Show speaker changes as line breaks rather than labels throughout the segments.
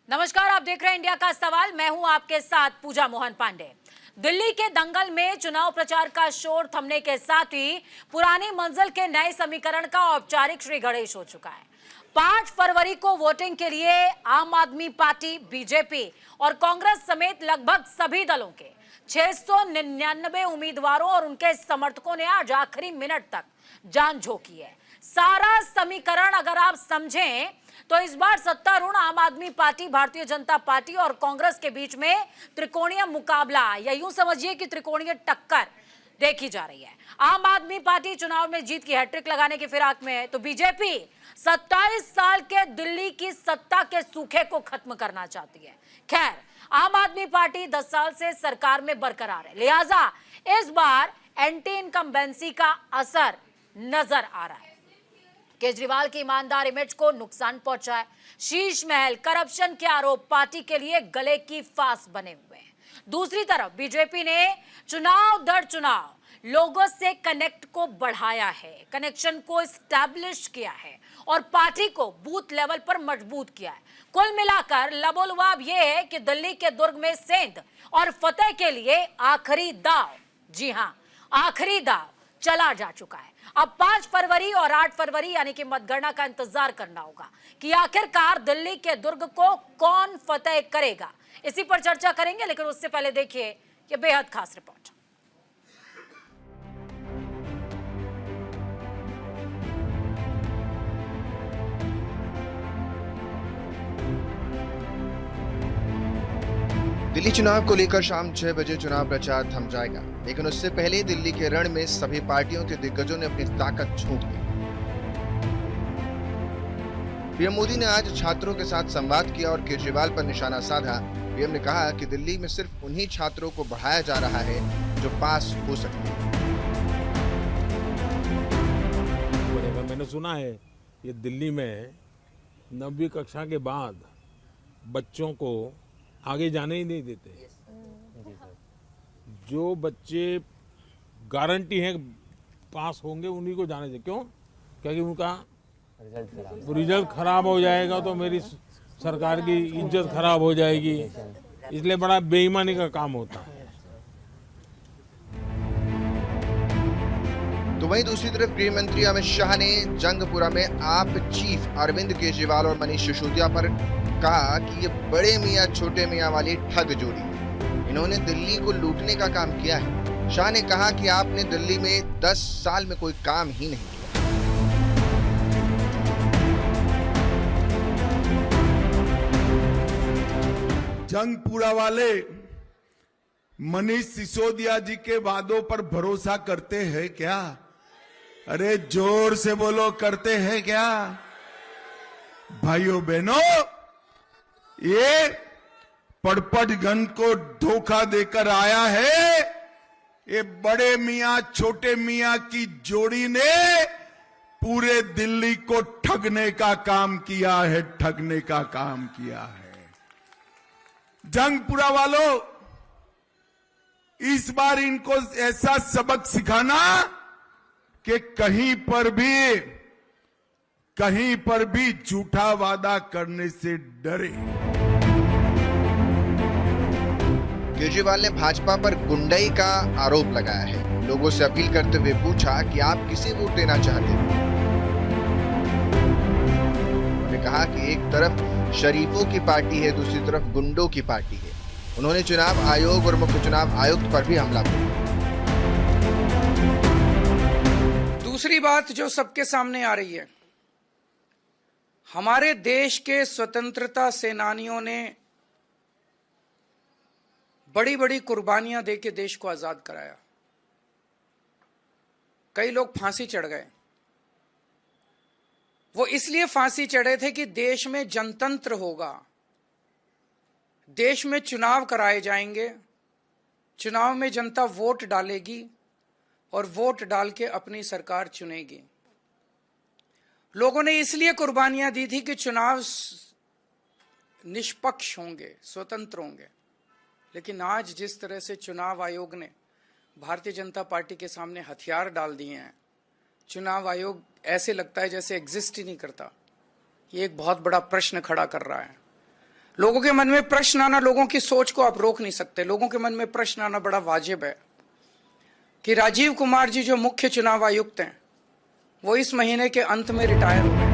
नमस्कार, आप देख रहे हैं इंडिया का सवाल। मैं हूं आपके साथ पूजा मोहन पांडे। दिल्ली के दंगल में चुनाव प्रचार का शोर थमने के साथ ही पुरानी मंजिल के नए समीकरण का औपचारिक श्री गणेश हो चुका है। 5 फरवरी को वोटिंग के लिए आम आदमी पार्टी, बीजेपी और कांग्रेस समेत लगभग सभी दलों के 699 उम्मीदवारों और उनके समर्थकों ने आज आखिरी मिनट तक जान झोंकी है। सारा समीकरण अगर आप समझें तो इस बार सत्तारूढ़ आम आदमी पार्टी, भारतीय जनता पार्टी और कांग्रेस के बीच में त्रिकोणीय मुकाबला या यूं समझिए कि त्रिकोणीय टक्कर देखी जा रही है। आम आदमी पार्टी चुनाव में जीत की हैट्रिक लगाने की फिराक में है, तो बीजेपी 27 साल के दिल्ली की सत्ता के सूखे को खत्म करना चाहती है। खैर, आम आदमी पार्टी 10 साल से सरकार में बरकरार है, लिहाजा इस बार एंटी इनकम्बेंसी का असर नजर आ रहा है। केजरीवाल की ईमानदार इमेज को नुकसान पहुंचा है। शीश महल, करप्शन के आरोप पार्टी के लिए गले की फांस बने हुए हैं। दूसरी तरफ बीजेपी ने चुनाव दर चुनाव लोगों से कनेक्ट को बढ़ाया है, कनेक्शन को एस्टैब्लिश किया है और पार्टी को बूथ लेवल पर मजबूत किया है। कुल मिलाकर लबोलुआब यह है कि दिल्ली के दुर्ग में सेंध और फतेह के लिए आखिरी दाव, जी हां, आखिरी दाव चला जा चुका है। अब 5 फरवरी और 8 फरवरी यानी कि मतगणना का इंतजार करना होगा कि आखिरकार दिल्ली के दुर्ग को कौन फतेह करेगा। इसी पर चर्चा करेंगे, लेकिन उससे पहले देखिए ये बेहद खास रिपोर्ट।
दिल्ली चुनाव को लेकर शाम 6 बजे चुनाव प्रचार थम जाएगा, लेकिन उससे पहले दिल्ली के रण में सभी पार्टियों के दिग्गजों ने अपनी ताकत झोंक दी। पीएम मोदी ने आज छात्रों के साथ संवाद किया और केजरीवाल पर निशाना साधा। पीएम ने कहा कि दिल्ली में सिर्फ उन्हीं छात्रों को बढ़ाया जा रहा है जो पास हो सकते हैं।
मैंने सुना है ये दिल्ली में 9वीं कक्षा के बाद बच्चों को आगे जाने ही नहीं देते। जो बच्चे गारंटी है पास होंगे उन्हीं को जाने दे। क्यों? क्योंकि उनका रिजल्ट खराब हो जाएगा तो मेरी सरकार की इज्जत खराब हो जाएगी, इसलिए बड़ा बेईमानी का काम होता है।
तो वहीं दूसरी तरफ गृह मंत्री अमित शाह ने जंगपुरा में आप चीफ अरविंद केजरीवाल और मनीष सिसोदिया पर कहा कि ये बड़े मियाँ छोटे मियाँ वाली ठग जोड़ी है। इन्होंने दिल्ली को लूटने का काम किया है। शाह ने कहा कि आपने दिल्ली में 10 साल में कोई काम ही नहीं किया।
जंगपुरा वाले मनीष सिसोदिया जी के वादों पर भरोसा करते हैं क्या? अरे जोर से बोलो, करते हैं क्या? भाइयों बहनों, ये पड़पड़गंज को धोखा देकर आया है। ये बड़े मियां छोटे मियां की जोड़ी ने पूरे दिल्ली को ठगने का काम किया है, ठगने का काम किया है। जंगपुरा वालों, इस बार इनको ऐसा सबक सिखाना कि कहीं पर भी झूठा वादा करने से डरे।
केजरीवाल ने भाजपा पर गुंडई का आरोप लगाया है। लोगों से अपील करते हुए पूछा कि आप किसे वोट देना चाहते हैं। उन्होंने कहा कि एक तरफ शरीफों की पार्टी है, दूसरी तरफ गुंडों की पार्टी है। उन्होंने चुनाव आयोग और मुख्य चुनाव आयुक्त पर भी हमला किया।
दूसरी बात जो सबके सामने आ रही है, हमारे देश के स्वतंत्रता सेनानियों ने बड़ी बड़ी कुर्बानियां देके देश को आजाद कराया। कई लोग फांसी चढ़ गए। वो इसलिए फांसी चढ़े थे कि देश में जनतंत्र होगा, देश में चुनाव कराए जाएंगे, चुनाव में जनता वोट डालेगी और वोट डाल के अपनी सरकार चुनेगी। लोगों ने इसलिए कुर्बानियां दी थी कि चुनाव निष्पक्ष होंगे, स्वतंत्र होंगे। लेकिन आज जिस तरह से चुनाव आयोग ने भारतीय जनता पार्टी के सामने हथियार डाल दिए हैं, चुनाव आयोग ऐसे लगता है जैसे एग्जिस्ट ही नहीं करता। ये एक बहुत बड़ा प्रश्न खड़ा कर रहा है। लोगों के मन में प्रश्न आना, लोगों की सोच को आप रोक नहीं सकते, लोगों के मन में प्रश्न आना बड़ा वाजिब है कि राजीव कुमार जी जो मुख्य चुनाव आयुक्त हैं वो इस महीने के अंत में रिटायर हो गए।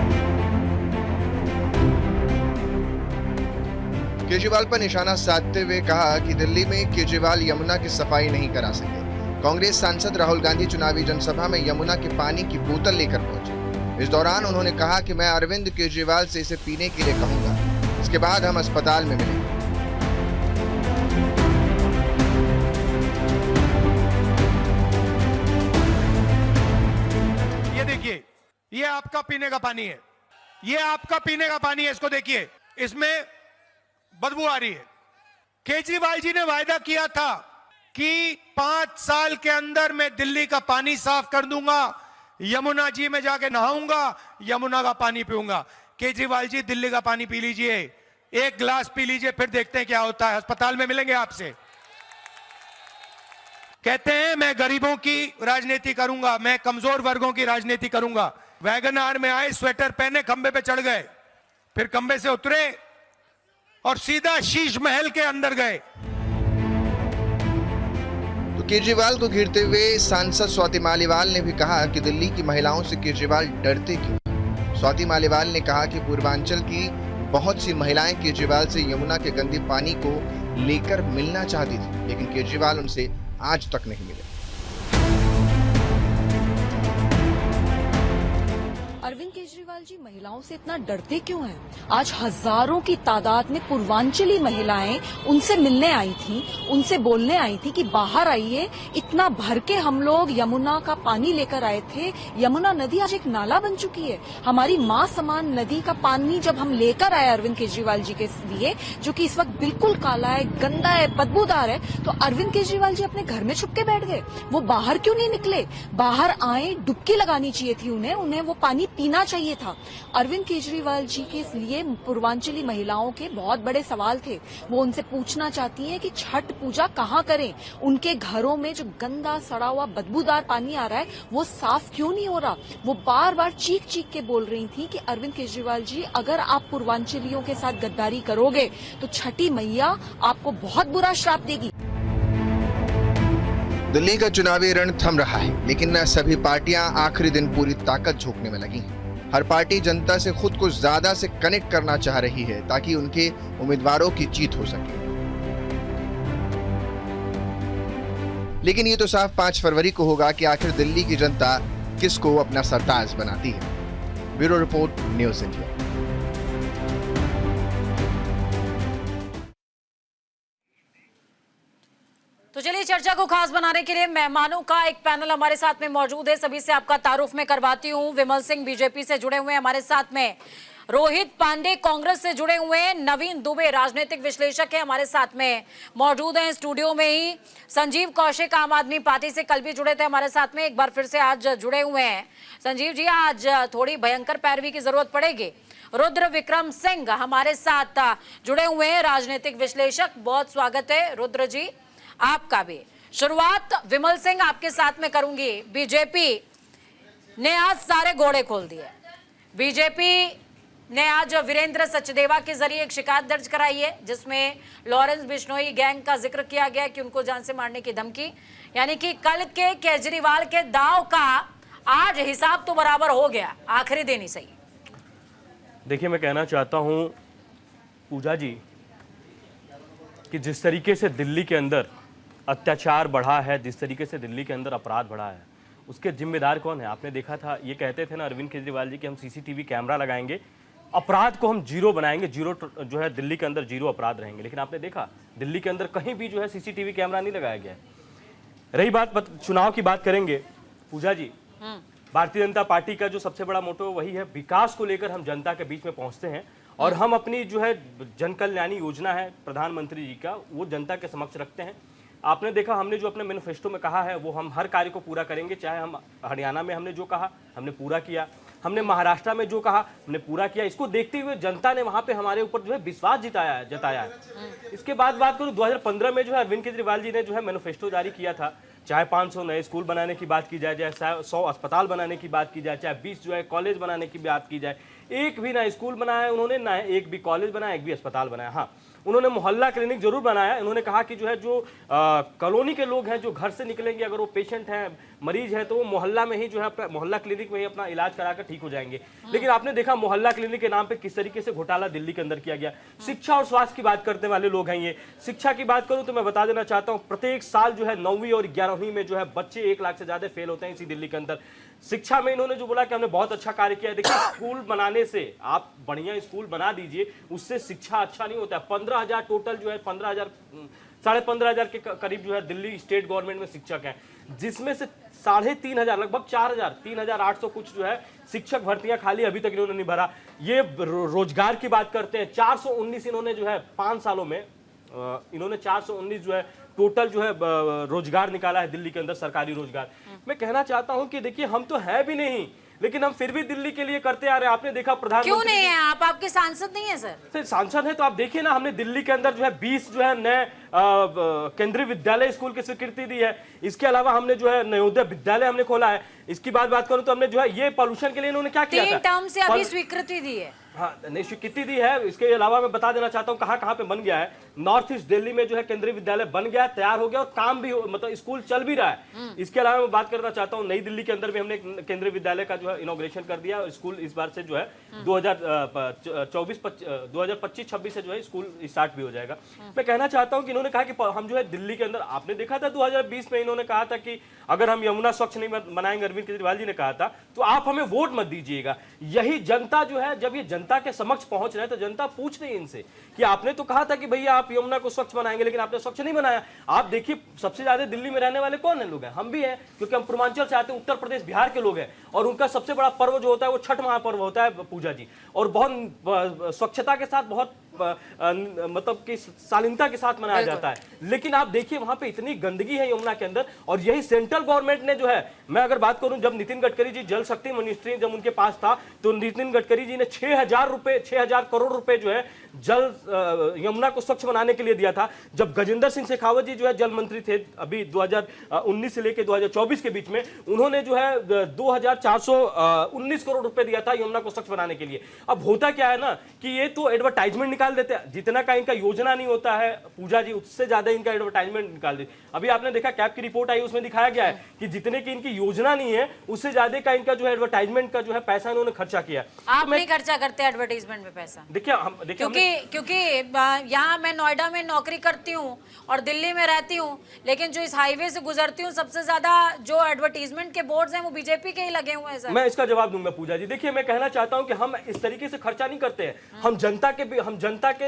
केजरीवाल पर निशाना साधते हुए कहा कि दिल्ली में केजरीवाल यमुना की सफाई नहीं करा सके। कांग्रेस सांसद राहुल गांधी चुनावी जनसभा में यमुना के पानी की बोतल लेकर पहुंचे। इस दौरान उन्होंने कहा कि मैं अरविंद केजरीवाल से इसे पीने के लिए कहूंगा, इसके बाद हम अस्पताल में मिलेंगे।
ये देखिए, ये आपका पीने का पानी है, ये आपका पीने का पानी है, इसको देखिए, इसमें बदबू आ रही है। केजरीवाल जी ने वायदा किया था कि 5 साल के अंदर मैं दिल्ली का पानी साफ कर दूंगा, यमुना जी में जाके नहाऊंगा, यमुना का पानी पीऊंगा। केजरीवाल जी, दिल्ली का पानी पी लीजिए, 1 गिलास पी लीजिए, फिर देखते हैं क्या होता है। अस्पताल में मिलेंगे आपसे। कहते हैं मैं गरीबों की राजनीति करूंगा, मैं कमजोर वर्गों की राजनीति करूंगा। वैगन आर में आए, स्वेटर पहने, खंबे पे चढ़ गए, फिर खंबे से उतरे और सीधा शीश महल के अंदर गए।
तो केजरीवाल को घेरते हुए सांसद स्वाति मालीवाल ने भी कहा कि दिल्ली की महिलाओं से केजरीवाल डरते क्यों। स्वाति मालीवाल ने कहा कि पूर्वांचल की बहुत सी महिलाएं केजरीवाल से यमुना के गंदे पानी को लेकर मिलना चाहती थी, लेकिन केजरीवाल उनसे आज तक नहीं मिले।
अरविंद केजरीवाल जी महिलाओं से इतना डरते क्यों हैं? आज हजारों की तादाद में पूर्वांचली महिलाएं उनसे मिलने आई थी, उनसे बोलने आई थी कि बाहर आइए, इतना भर के हम लोग यमुना का पानी लेकर आए थे। यमुना नदी आज एक नाला बन चुकी है। हमारी मां समान नदी का पानी जब हम लेकर आए अरविंद केजरीवाल जी के लिए, जो कि इस वक्त बिल्कुल काला है, गंदा है, बदबूदार है, तो अरविंद केजरीवाल जी अपने घर में छुप के बैठ गए। वो बाहर क्यों नहीं निकले? बाहर आए, डुबकी लगानी चाहिए थी उन्हें वो पानी पीना चाहिए था। अरविंद केजरीवाल जी के लिए पूर्वांचली महिलाओं के बहुत बड़े सवाल थे। वो उनसे पूछना चाहती हैं कि छठ पूजा कहाँ करें, उनके घरों में जो गंदा सड़ा हुआ बदबूदार पानी आ रहा है वो साफ क्यों नहीं हो रहा। वो बार बार चीख चीख के बोल रही थी कि अरविंद केजरीवाल जी, अगर आप पूर्वांचलियों के साथ गद्दारी करोगे तो छठी मैया आपको बहुत बुरा श्राप देगी।
दिल्ली का चुनावी रण थम रहा है, लेकिन सभी पार्टियां आखिरी दिन पूरी ताकत झोंकने में लगी हैं। हर पार्टी जनता से खुद को ज्यादा से कनेक्ट करना चाह रही है ताकि उनके उम्मीदवारों की जीत हो सके। लेकिन ये तो साफ 5 फरवरी को होगा कि आखिर दिल्ली की जनता किसको अपना सरताज बनाती है। Bureau report, news India.
तो चलिए, चर्चा को खास बनाने के लिए मेहमानों का एक पैनल हमारे साथ में मौजूद है। सभी से आपका तारुफ में करवाती हूँ। विमल सिंह बीजेपी से जुड़े हुए हैं हमारे साथ में, रोहित पांडे कांग्रेस से जुड़े हुए हैं, नवीन दुबे राजनीतिक विश्लेषक है हमारे साथ में मौजूद हैं स्टूडियो में ही, संजीव कौशिक आम आदमी पार्टी से कल भी जुड़े थे हमारे साथ में, एक बार फिर से आज जुड़े हुए हैं। संजीव जी, आज थोड़ी भयंकर पैरवी की जरूरत पड़ेगी। रुद्र विक्रम सिंह हमारे साथ जुड़े हुए हैं, राजनीतिक विश्लेषक। बहुत स्वागत है रुद्र जी आपका भी। शुरुआत विमल सिंह आपके साथ में करूंगी। बीजेपी ने आज सारे घोड़े खोल दिए। बीजेपी ने आज वीरेंद्र सचदेवा के जरिए एक शिकायत दर्ज कराई है, जिसमें लॉरेंस बिश्नोई गैंग का जिक्र किया गया कि उनको जान से मारने की धमकी, यानी कि कल के केजरीवाल के दाव का आज हिसाब तो बराबर हो गया, आखिरी दिन ही सही।
देखिए, मैं कहना चाहता हूं पूजा जी कि जिस तरीके से दिल्ली के अंदर अत्याचार बढ़ा है, जिस तरीके से दिल्ली के अंदर अपराध बढ़ा है, उसके जिम्मेदार कौन है? आपने देखा था, ये कहते थे ना अरविंद केजरीवाल जी कि हम सीसीटीवी कैमरा लगाएंगे, अपराध को हम जीरो बनाएंगे, जीरो जो है दिल्ली के अंदर जीरो अपराध रहेंगे। लेकिन आपने देखा दिल्ली के अंदर कहीं भी जो है सीसीटीवी कैमरा नहीं लगाया गया है। रही बात चुनाव की, बात करेंगे पूजा जी। भारतीय जनता पार्टी का जो सबसे बड़ा मोटो वही है, विकास को लेकर हम जनता के बीच में पहुंचते हैं और हम अपनी जो है जन कल्याणी योजना है प्रधानमंत्री जी का, वो जनता के समक्ष रखते हैं। आपने देखा, हमने जो अपने मैनिफेस्टो में कहा है वो हम हर कार्य को पूरा करेंगे। चाहे हम हरियाणा में हमने जो कहा हमने पूरा किया, हमने महाराष्ट्र में जो कहा हमने पूरा किया। इसको देखते हुए जनता ने वहां पे हमारे ऊपर जो है विश्वास जताया है। इसके बाद बात करूं, 2015 में जो है अरविंद केजरीवाल जी ने जो है मैनिफेस्टो जारी किया था। चाहे 500 नए स्कूल बनाने की बात की जाए, चाहे 100 अस्पताल बनाने की बात की जाए, चाहे 20 जो है कॉलेज बनाने की बात की जाए, एक भी ना स्कूल बनाया उन्होंने, ना एक भी कॉलेज बनाया, एक भी अस्पताल बनाया। हाँ, उन्होंने मोहल्ला क्लिनिक जरूर बनाया। उन्होंने कहा कि जो है जो कॉलोनी के लोग हैं जो घर से निकलेंगे, अगर वो पेशेंट हैं, मरीज है, तो वो मोहल्ला में ही जो है मोहल्ला क्लिनिक में ही अपना इलाज कराकर ठीक हो जाएंगे। लेकिन आपने देखा मोहल्ला क्लिनिक के नाम पे किस तरीके से घोटाला दिल्ली के अंदर किया गया। शिक्षा और स्वास्थ्य की बात करने वाले लोग हैं ये। शिक्षा की बात करूं तो मैं बता देना चाहता हूं, प्रत्येक साल जो है 9वीं और 11वीं में जो है बच्चे 1 लाख से ज्यादा फेल होते हैं इसी दिल्ली के अंदर। शिक्षा में इन्होंने जो बोला कि हमने बहुत अच्छा कार्य किया है। देखिए, स्कूल बनाने से, आप बढ़िया स्कूल बना दीजिए, उससे शिक्षा अच्छा नहीं होता है। 15,000 टोटल जो है 15,000 15,500 के करीब जो है दिल्ली स्टेट गवर्नमेंट में शिक्षक हैं, जिसमें से 3,500 लगभग 4,000 3,800 कुछ जो है शिक्षक भर्तियां खाली अभी तक इन्होंने नहीं भरा। ये रोजगार की बात करते हैं, 419 इन्होंने जो है 5 सालों में इन्होंने 419 जो है टोटल जो है रोजगार निकाला है दिल्ली के अंदर, सरकारी रोजगार। मैं कहना चाहता हूं कि देखिए, हम तो है भी नहीं, लेकिन हम फिर भी दिल्ली के लिए करते आ रहे हैं। आपने देखा प्रधानमंत्री
क्यों नहीं है आप? आपके सांसद नहीं है सर?
सांसद है तो आप देखिए ना, हमने दिल्ली के अंदर जो है 20 जो है नए केंद्रीय विद्यालय स्कूल की स्वीकृति दी है। इसके अलावा हमने जो है नवोदय विद्यालय हमने खोला है। इसकी बात करूं तो हमने जो है ये पॉल्यूशन के लिए इन्होंने क्या किया था?
3 टर्म से अभी स्वीकृति दी है।
हाँ, नहीं स्वीकृति दी है। इसके अलावा मैं बता देना चाहता हूँ कहाँ पे बन गया है। नॉर्थ ईस्ट दिल्ली में जो है केंद्रीय विद्यालय बन गया, तैयार हो गया और काम भी मतलब स्कूल चल भी रहा है। इसके अलावा मैं बात करना चाहता हूँ, नई दिल्ली के अंदर भी हमने केंद्रीय विद्यालय का जो है इनॉग्रेशन कर दिया। स्कूल इस बार से जो है 2025-26 से जो है स्कूल स्टार्ट भी हो जाएगा। मैं कहना चाहता हूँ कि इन्होंने कहा कि हम जो है दिल्ली के अंदर, आपने देखा था 2020 में इन्होंने कहा था कि अगर हम यमुना स्वच्छ नहीं बनाएंगे, अरविंद केजरीवाल जी ने कहा था, तो आप हमें वोट मत दीजिएगा। यही जनता जो है, जब ये जनता के समक्ष पहुंच रहे हैं तो जनता पूछ रही है इनसे कि आपने तो कहा था कि भैया आप यमुना को स्वच्छ बनाएंगे, लेकिन आपने स्वच्छ नहीं बनाया। आप देखिए, सबसे ज्यादा दिल्ली में रहने वाले कौन है लोग हैं? हम भी हैं, क्योंकि हम पूर्वांचल से आते हैं, उत्तर प्रदेश बिहार के लोग हैं। और उनका सबसे बड़ा पर्व जो होता है वो छठ महापर्व होता है पूजा जी, और बहुत स्वच्छता के साथ, बहुत मतलब कि शालीनता के साथ मनाया जाता है। लेकिन आप देखिए वहां पे इतनी गंदगी है यमुना के अंदर। और यही सेंट्रल गवर्नमेंट ने जो है, मैं अगर बात करूं, जब नितिन गडकरी जी जल शक्ति मिनिस्ट्री जब उनके पास था, तो नितिन गडकरी जी ने 6,000 करोड़ रुपए जो है जल यमुना को स्वच्छ बनाने के लिए दिया था। जब गजेंद्र सिंह शेखावत जी जो है जल मंत्री थे अभी 2019 से लेकर 2024 के बीच में, उन्होंने जो है 2,419 करोड़ रुपए दिया था यमुना को स्वच्छ बनाने के लिए। अब होता क्या है ना कि ये तो एडवर्टाइजमेंट निकाल देते हैं, जितना का इनका योजना नहीं होता है पूजा जी, उससे ज्यादा इनका एडवर्टाइजमेंट निकाल देते। अभी आपने देखा कैब की रिपोर्ट आई, उसमें दिखाया गया है कि जितने की इनकी योजना नहीं है, उससे ज्यादा का इनका जो है एडवर्टाइजमेंट का जो है पैसा इन्होंने खर्चा किया।
आप नहीं खर्चा करते एडवर्टाइजमेंट में पैसा?
देखिए
क्योंकि यहाँ मैं नोएडा में नौकरी करती हूँ और दिल्ली में रहती हूँ, लेकिन जो इस हाईवे से गुजरती हूँ, सबसे ज्यादा जो एडवर्टीजमेंट के बोर्ड्स हैं वो बीजेपी के ही लगे हुए हैं सर।
मैं इसका जवाब दूंगा पूजा जी। देखिए, मैं कहना चाहता हूं कि हम इस तरीके से खर्चा नहीं करते हैं। हम जनता के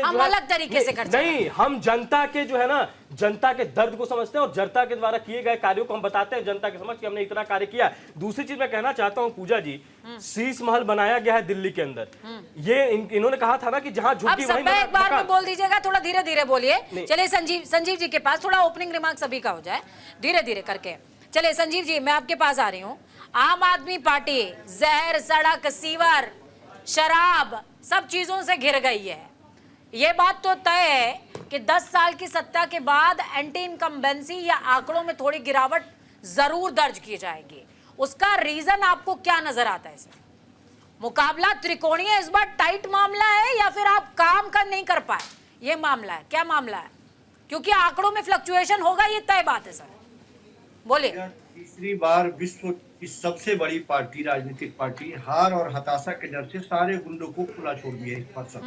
हम अलग तरीके से खर्चा
नहीं, हम जनता के जो है ना, जनता के दर्द को समझते हैं और जनता के द्वारा किए गए कार्यों को हम बताते हैं जनता के समक्ष कि हमने इतना कार्य किया। दूसरी चीज मैं कहना चाहता हूं पूजा जी, शीश महल बनाया गया है दिल्ली के अंदर। ये इन्होंने कहा था ना कि जहां झुकी वहीं
एक बार में बोल दीजिएगा, थोड़ा धीरे धीरे बोलिए। चलिए संजीव जी के पास थोड़ा ओपनिंग रिमार्क सभी का हो जाए, धीरे धीरे करके। चलिए संजीव जी, मैं आपके पास आ रही हूँ। आम आदमी पार्टी जहर, सड़क, सीवर, शराब सब चीजों से घिर गई है। ये बात तो तय है कि 10 साल की सत्ता के बाद एंटी इनकम्बेंसी या आंकड़ों में थोड़ी गिरावट जरूर दर्ज की जाएगी। उसका रीजन आपको क्या नजर आता है सर? मुकाबला त्रिकोणीय इस बार टाइट मामला है या फिर आप काम कर नहीं कर पाए, ये मामला है? क्या मामला है? क्योंकि आंकड़ों में फ्लक्चुएशन होगा, ये तय बात है सर, बोलिए।
तीसरी बार विश्व की सबसे बड़ी पार्टी, राजनीतिक पार्टी, हार और हताशा के डर से सारे गुंडों को खुला छोड़ दिया इस पर सब।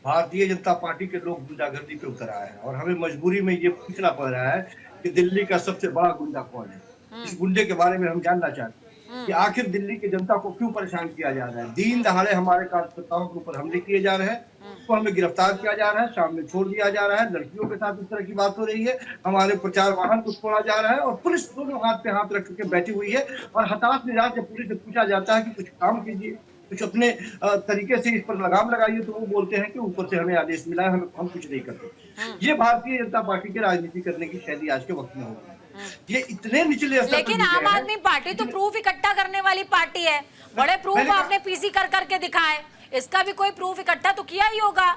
भारतीय जनता पार्टी के लोग गुंडागर्दी पे उतर आए हैं और हमें मजबूरी में ये पूछना पड़ रहा है कि दिल्ली का सबसे बड़ा गुंडा कौन है। इस गुंडे के बारे में हम जानना चाहते हैं कि आखिर दिल्ली की जनता को क्यों परेशान किया जा रहा है। दिन दहाड़े हमारे कार्यकर्ताओं के ऊपर हमले किए जा रहे हैं, तो हमें गिरफ्तार किया जा रहा है, सामने छोड़ दिया जा रहा है, लड़कियों के साथ इस तरह की बात हो रही है, हमारे प्रचार वाहन को छोड़ा जा रहा है और पुलिस दोनों हाथ पे हाथ रख के बैठी हुई है। और हताश निराश जब पुलिस से पूछा जाता है कि कुछ काम कीजिए, कुछ अपने तरीके से इस पर लगाम लगाइए, तो वो बोलते हैं कि ऊपर से हमें आदेश मिला है, हम कुछ नहीं करते। ये भारतीय जनता पार्टी के राजनीति करने की शैली आज के वक्त में हो रही है। ये इतने निचले स्तर।
लेकिन आम आदमी पार्टी तो प्रूफ इकट्ठा करने वाली पार्टी है, बड़े प्रूफ आपने पीसी कर करके दिखाए, इसका भी कोई प्रूफ इकट्ठा तो किया ही होगा।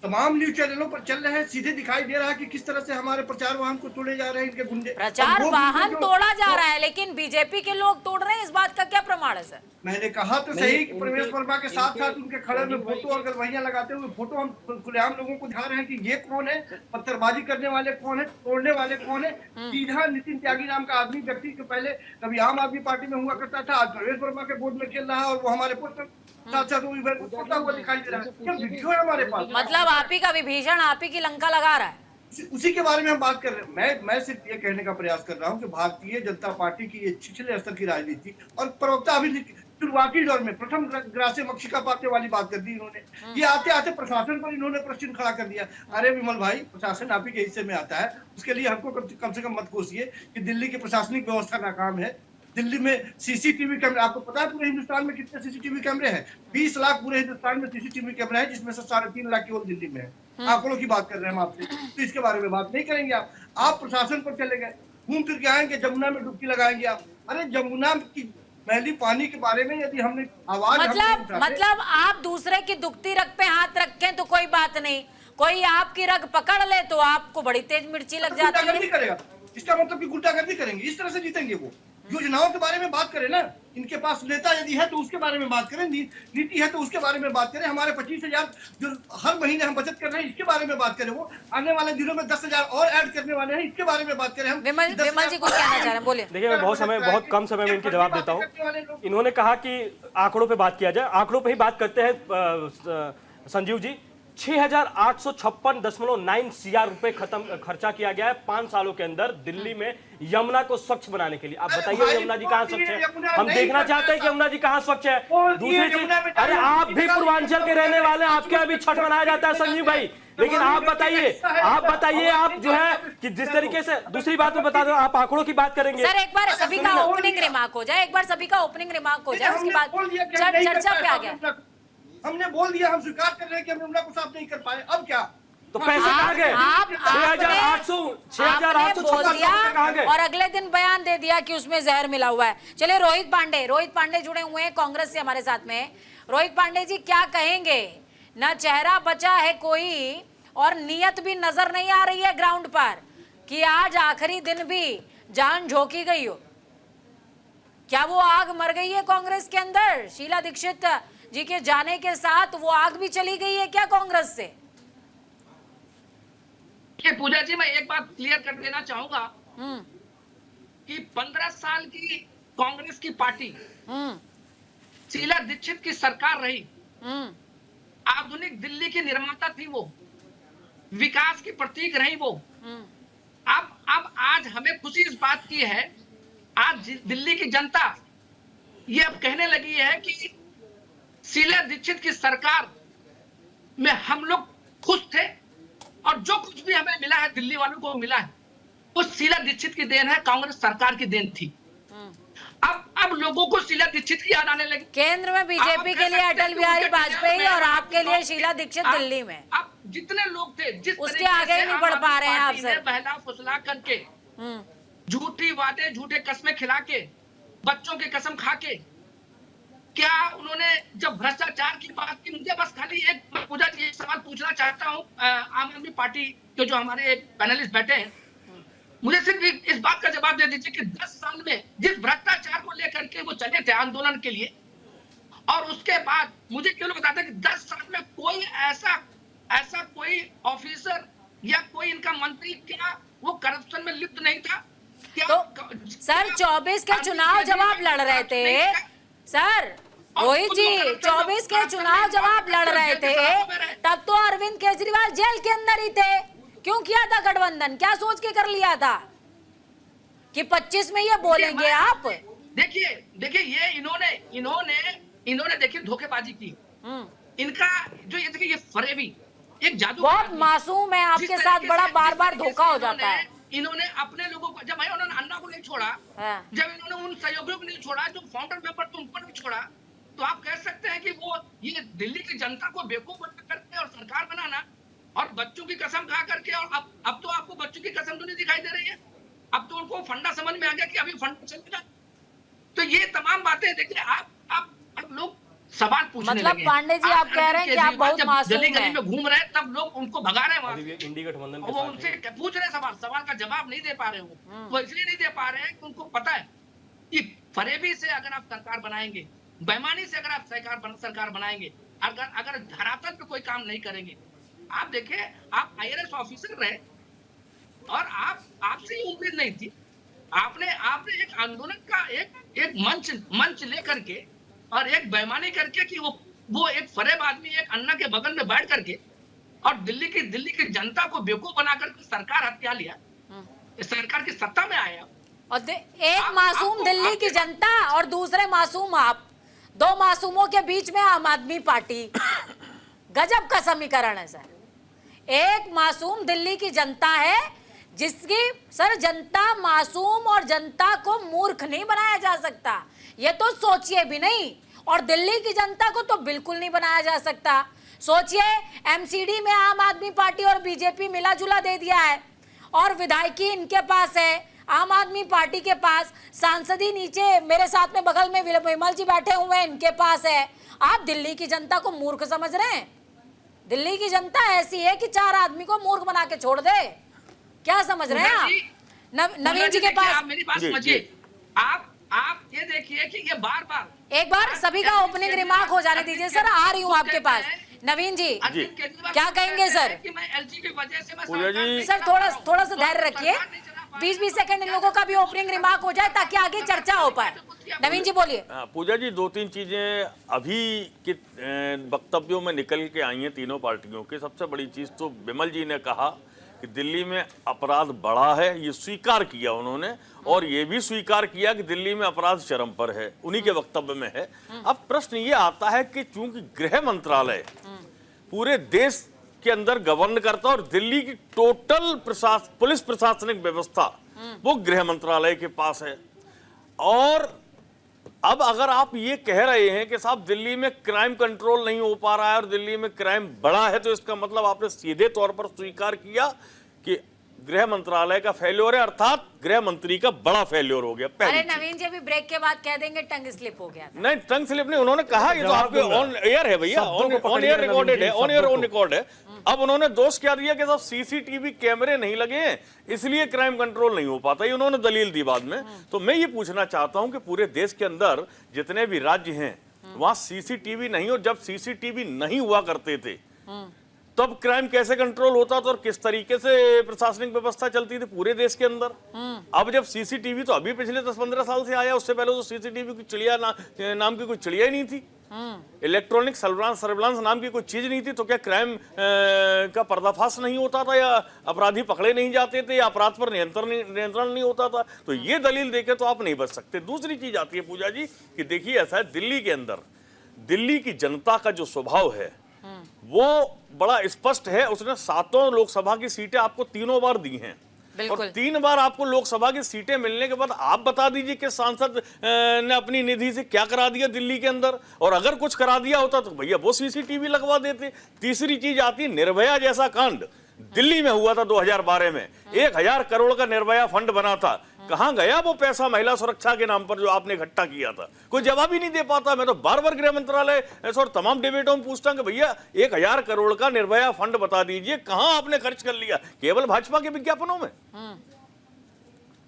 तमाम न्यूज चैनलों पर चल रहे हैं, सीधे दिखाई दे रहा है कि किस तरह से हमारे प्रचार वाहन को तोड़े जा रहे हैं इनके गुंडे।
प्रचार वाहन तोड़ा जा रहा है, लेकिन बीजेपी के लोग तोड़ रहे हैं, इस बात का क्या प्रमाण है सर?
मैंने कहा तो सही कि प्रवेश वर्मा के साथ साथ उनके खड़े में फोटो और गलवहियां लगाते हुए फोटो हम खुलेआम लोगों को दिखा रहे हैं कि ये कौन है, पत्थरबाजी करने वाले कौन है, तोड़ने वाले कौन है। सीधा नितिन त्यागी नाम का आदमी व्यक्ति के पहले कभी आम आदमी पार्टी में हुआ करता था, आज प्रवेश वर्मा के बोर्ड में खेल रहा है और वो हमारे पोस्टर साथ साथ तोड़ता हुआ दिखाई दे रहा है। क्या वीडियो है हमारे पास?
मतलब आप ही का विभीषण आप ही की लंका लगा रहा है।
उसी के बारे में हम बात कर रहे हैं। मैं सिर्फ ये कहने का प्रयास कर रहा हूं कि भारतीय जनता पार्टी की ये छिछले स्तर की राजनीति और प्रवक्ता अभी शुरुआती दौर में प्रथम ग्रासे मक्षिका पाते वाली बात कर दी इन्होंने। ये आते आते प्रशासन पर इन्होंने प्रश्न खड़ा कर दिया। अरे विमल भाई, प्रशासन आप ही के हिस्से में आता है, उसके लिए हमको कम से कम मत कोसिए कि दिल्ली की प्रशासनिक व्यवस्था नाकाम है। दिल्ली में सीसीटीवी कैमरे, आपको पता है पूरे हिंदुस्तान में कितने सीसीटीवी कैमरे हैं? 20 लाख पूरे हिंदुस्तान में सीसीटीवी कैमरा है, जिसमें से 3.5 लाख केवल दिल्ली में है। आंकड़ों की बात कर रहे हैं हम आपसे, तो इसके बारे में बात नहीं करेंगे आप प्रशासन पर चले गए, घूम फिर के आएंगे, जमुना में डुबकी लगाएंगे आप। अरे जमुना की मैली पानी के बारे में यदि हमने आवाज
मतलब आप दूसरे की दुखती रग पे हाथ रखें तो कोई बात नहीं, कोई आपकी रग पकड़ ले तो आपको बड़ी तेज मिर्ची लग जाती है।
करेगा, इसका मतलब कि गुंडागर्दी करेंगे, इस तरह से जीतेंगे वो। योजनाओं के बारे में बात करें ना, इनके पास नेता यदि है तो उसके बारे में बात करें, नीति है तो उसके बारे में बात करें। हमारे 25,000 जो हर महीने हम बचत कर रहे हैं इसके बारे में बात करें। वो आने वाले दिनों में 10,000 और ऐड करने वाले हैं, इसके बारे में बात करें हम।
विमल जी कुछ कहना चाह रहे हैं, बोलिए।
देखिए, मैं बहुत कम समय में इनके जवाब देता हूँ। इन्होंने कहा कि आंकड़ों पे बात किया जाए, आंकड़ों पे ही बात करते हैं संजीव जी। 6,856.9 CR रुपए खर्चा किया गया है 5 सालों के अंदर दिल्ली में यमुना को स्वच्छ बनाने के लिए। आप बताइए यमुना जी कहाँ स्वच्छ है? हम देखना चाहते हैं कि यमुना जी कहाँ स्वच्छ है। दूसरी चीज, अरे आप भी पूर्वांचल के रहने वाले हैं, आपके अभी छठ मनाया जाता है संजीव भाई, लेकिन आप बताइए आप जो है कि जिस तरीके से, दूसरी बात में बता दो, आप आंकड़ों की बात करेंगे
सर। एक बार सभी का ओपनिंग रिमार्क हो जाए, उसके बाद चर्चा पे आ गया।
हमने बोल दिया, हम स्वीकार कर रहे हैं कि हम यमुना को साफ नहीं कर पाए, अब क्या?
तो पैसे कहाँ गए? 6,800
और अगले दिन बयान दे दिया कि उसमें जहर मिला हुआ है। चलिए रोहित पांडे जुड़े हुए हैं कांग्रेस से हमारे साथ में। रोहित पांडे जी, क्या कहेंगे? ना चेहरा बचा है कोई और नियत भी नजर नहीं आ रही है ग्राउंड पर कि आज आखिरी दिन भी जान झोंकी गई हो। क्या वो आग मर गई है कांग्रेस के अंदर? शीला दीक्षित जी के जाने के साथ वो आग भी चली गई है क्या कांग्रेस से?
पूजा जी, मैं एक बात क्लियर कर देना चाहूंगा कि 15 साल की कांग्रेस की पार्टी, शीला दीक्षित की सरकार रही, आधुनिक दिल्ली की निर्माता थी वो, विकास की प्रतीक रही वो। अब आज हमें खुशी इस बात की है, आज दिल्ली की जनता ये अब कहने लगी है कि शीला दीक्षित की सरकार में हम लोग खुश थे और जो कुछ भी हमें मिला है, दिल्ली वालों को मिला है, वो शीला दीक्षित की देन है, कांग्रेस सरकार की देन थी। अब लोगों को शीला दीक्षित की याद आने लगी।
केंद्र में बीजेपी के लिए अटल बिहारी वाजपेयी और आपके लिए शीला दीक्षित दिल्ली में।
अब जितने लोग थे, जिस
उसके आगे नहीं बढ़ पा रहे हैं आप सर।
बहला फुसला करके, झूठी वादे, झूठे कस्में खिला के, बच्चों की कसम खा के, क्या उन्होंने जब भ्रष्टाचार की बात की, मुझे बस खाली एक पूजा जी एक सवाल पूछना चाहता हूँ आम आदमी पार्टी के जो हमारे पैनलिस्ट बैठे हैं, मुझे सिर्फ इस बात का जवाब दे दीजिए कि 10 साल में जिस भ्रष्टाचार को लेकर के वो चले थे आंदोलन के लिए, और उसके बाद मुझे क्यों बताते कि 10 साल में कोई ऐसा कोई ऑफिसर या कोई इनका मंत्री क्या वो करप्शन में लिप्त नहीं था? क्या
तो सर 24 के चुनाव जब आप लड़ रहे थे सर, रोहित जी 24 के चुनाव जब आप लड़ रहे थे तब तो अरविंद केजरीवाल जेल के अंदर ही थे। क्यों किया था गठबंधन? क्या सोच के कर लिया था कि 25 में ये बोलेंगे आप?
देखिए ये इन्होंने देखिए धोखेबाजी की। इनका जो ये देखिए, ये फरेबी एक जादू,
बहुत मासूम है, आपके साथ बड़ा बार धोखा हो जाता है।
इन्होंने अपने लोगों को, जब उन्होंने अन्ना को नहीं छोड़ा, जब इन्होंने उन सहयोगियों को नहीं छोड़ा, जो फाउंडर मेंबर तुम पर नहीं छोड़ा, तो आप कह सकते हैं कि वो ये दिल्ली की जनता को बेवकूफ बना करके और सरकार बनाना और बच्चों की कसम खा करके, और अब तो आपको बच्चों की कसम तो नहीं दिखाई दे रही है, अब तो उनको फंडा समझ में आ गया कि अभी फंडा चलेगा। तो ये तमाम बातें देखिए, आप लोग सवाल पूछने
मतलब
लगे।
पांडे जी, आप कह रहे हैं कि आप
केजरीवाल
बहुत
जब
मासूम
गली गली
हैं।
में घूम रहे हैं तब लोग उनको भगा रहे हैं वहां से।
इंडी गठबंधन के
वो
साथ
उनसे
है।
पूछ रहे सवाल का जवाब नहीं दे पा रहे हो। वो इसलिए नहीं दे पा रहे हैं कि उनको पता है कि फरेबी से अगर आप सरकार बनाएंगे, बेईमानी से अगर आप सरकार बनाएंगे, अगर धरातल पे कोई काम नहीं करेंगे। आप देखिए, आप IRS ऑफिसर रहे और आपसे ये उम्मीद नहीं थी। आपने एक आंदोलन का एक मंच लेकर के और एक बेईमानी करके कि वो एक फरेब आदमी एक अन्ना के बगल में बैठ करके और दिल्ली की जनता को बेवकूफ बना करके सरकार हत्या लिया, सरकार की सत्ता में आया।
और एक मासूम दिल्ली की जनता और दूसरे मासूम आप, दो मासूमों के बीच में आम आदमी पार्टी। गजब का समीकरण है सर। एक मासूम दिल्ली की जनता है जिसकी सर, जनता मासूम और जनता को मूर्ख नहीं बनाया जा सकता, ये तो सोचिए भी नहीं। और दिल्ली की जनता को तो बिल्कुल नहीं बनाया जा सकता। सोचिए, MCD में आम आदमी पार्टी और बीजेपी मिला जुला दे दिया है और विधायकी इनके पास है, आम आदमी पार्टी के पास, सांसदी नीचे मेरे साथ में बगल में विमल जी बैठे हुए हैं, इनके पास है। आप दिल्ली की जनता को मूर्ख समझ रहे हैं? दिल्ली की जनता ऐसी है कि 4 आदमी को मूर्ख बना के छोड़ दे। क्या समझ रहे हैं आप? नवीन जी के पास,
आप मेरी बात समझिए। आप ये देखिए कि ये बार
एक बार सभी का ओपनिंग रिमार्क हो जाने दीजिए सर। आ रही हूँ आपके पास। नवीन जी क्या कहेंगे सर?
कि मैं LG की वजह से
पूजा जी,
सर थोड़ा सा धैर्य रखिए, 20-20 सेकंड इन लोगों का भी ओपनिंग रिमार्क हो जाए ताकि आगे चर्चा हो पाए। नवीन जी बोलिए।
पूजा जी, 2-3 चीजें अभी के वक्तव्यों में निकल के आई हैं तीनों पार्टियों के। सबसे बड़ी चीज तो विमल जी ने कहा कि दिल्ली में अपराध बढ़ा है, ये स्वीकार किया उन्होंने, और ये भी स्वीकार किया कि दिल्ली में अपराध चरम पर है, उन्हीं के वक्तव्य में है। अब प्रश्न ये आता है कि चूंकि गृह मंत्रालय पूरे देश के अंदर गवर्न करता है और दिल्ली की टोटल पुलिस प्रशासनिक व्यवस्था वो गृह मंत्रालय के पास है, और अब अगर आप ये कह रहे हैं कि साहब दिल्ली में क्राइम कंट्रोल नहीं हो पा रहा है और दिल्ली में क्राइम बढ़ा है, तो इसका मतलब आपने सीधे तौर पर स्वीकार किया कि गृह मंत्रालय का फेल्योर है, अर्थात गृह मंत्री का बड़ा फेल्योर हो गया।
अरे नवीन जी, अभी ब्रेक के बाद कह देंगे टंग स्लिप हो गया था।
नहीं, टंग स्लिप नहीं, उन्होंने कहा, ये तो आपके ऑन एयर है भैया, ऑन एयर रिकॉर्डेड है, ऑन एयर ऑन रिकॉर्ड है। अब उन्होंने दोष क्या दिया कि साहब CCTV कैमरे नहीं लगे हैं इसलिए क्राइम कंट्रोल नहीं हो पाता, ये उन्होंने दलील दी बाद में। तो मैं ये पूछना चाहता हूं कि पूरे देश के अंदर जितने भी राज्य हैं वहां CCTV नहीं, और जब CCTV नहीं हुआ करते थे तब क्राइम कैसे कंट्रोल होता था और किस तरीके से प्रशासनिक व्यवस्था चलती थी पूरे देश के अंदर। अब जब CCTV तो अभी पिछले 10-15 साल से आया, उससे पहले तो CCTV की चिड़िया नाम की कोई चिड़िया ही नहीं थी, इलेक्ट्रॉनिक सर्विलांस नाम की कोई चीज नहीं थी। तो क्या क्राइम का पर्दाफाश नहीं होता था, या अपराधी पकड़े नहीं जाते थे, या अपराध पर नियंत्रण नहीं होता था? तो ये दलील देके तो आप नहीं बच सकते। दूसरी चीज आती है पूजा जी कि देखिए, ऐसा है दिल्ली के अंदर दिल्ली की जनता का जो स्वभाव है वो बड़ा स्पष्ट है। उसने 7 लोकसभा की सीटें आपको 3 बार दी हैं, और 3 बार आपको लोकसभा की सीटें मिलने के बाद आप बता दीजिए कि सांसद ने अपनी निधि से क्या करा दिया दिल्ली के अंदर, और अगर कुछ करा दिया होता तो भैया वो CCTV लगवा देते। तीसरी चीज आती है निर्भया जैसा कांड दिल्ली में हुआ था 2012 में, 1000 करोड़ का निर्भया फंड बना था, कहां गया वो पैसा महिला सुरक्षा के नाम पर जो आपने इकट्ठा किया था? कोई जवाब ही नहीं दे पाता। मैं तो बार बार गृह मंत्रालय और तमाम डिबेटों में पूछता हूं कि भैया 1000 करोड़ का निर्भया फंड बता दीजिए, कहां आपने खर्च कर लिया? केवल भाजपा के विज्ञापनों में।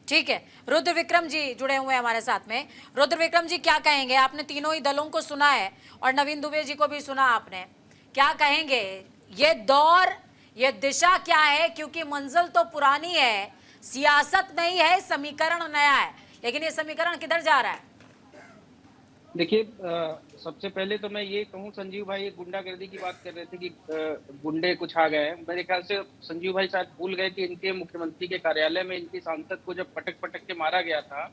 ठीक है, रुद्र विक्रम जी जुड़े हुए हैं हमारे साथ में। रुद्र विक्रम जी क्या कहेंगे? आपने तीनों ही दलों को सुना है और नवीन दुबे जी को भी सुना आपने, क्या कहेंगे? ये दौर, ये दिशा क्या है? क्योंकि मंजिल तो पुरानी है, सियासत नहीं है, समीकरण नया है, लेकिन ये समीकरण किधर जा रहा है?
देखिए, सबसे पहले तो मैं ये कहूँ, संजीव भाई गुंडागर्दी की बात कर रहे थे कि गुंडे कुछ आ गए हैं। मेरे ख्याल से संजीव भाई शायद भूल गए कि इनके मुख्यमंत्री के कार्यालय में इनके सांसद को जब पटक के मारा गया था,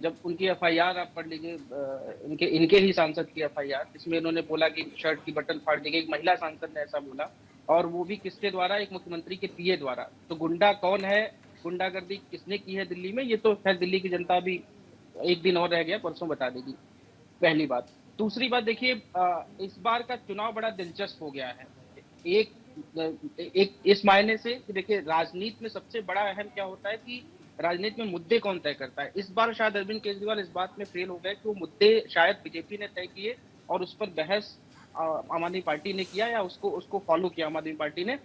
जब उनकी FIR आप पढ़ लीजिए, इनके ही सांसद की FIR, जिसमें इन्होंने बोला कि शर्ट की बटन फाड़ दी गई, एक महिला सांसद ने ऐसा बोला, और वो भी किसके द्वारा? एक मुख्यमंत्री के PA द्वारा। तो गुंडा कौन है, गुंडागर्दी किसने की है दिल्ली में, ये तो खैर दिल्ली की जनता भी एक दिन और रह गया, परसों बता देगी, पहली बात। दूसरी बात देखिए, इस बार का चुनाव बड़ा दिलचस्प हो गया है, एक इस मायने से कि देखिए राजनीति में सबसे बड़ा अहम क्या होता है कि राजनीति में मुद्दे कौन तय करता है। इस बार शायद अरविंद केजरीवाल इस बात में फेल हो गए कि वो मुद्दे शायद बीजेपी ने तय किए और उस पर बहस आम आदमी पार्टी ने किया या उसको फॉलो किया आम आदमी पार्टी ने।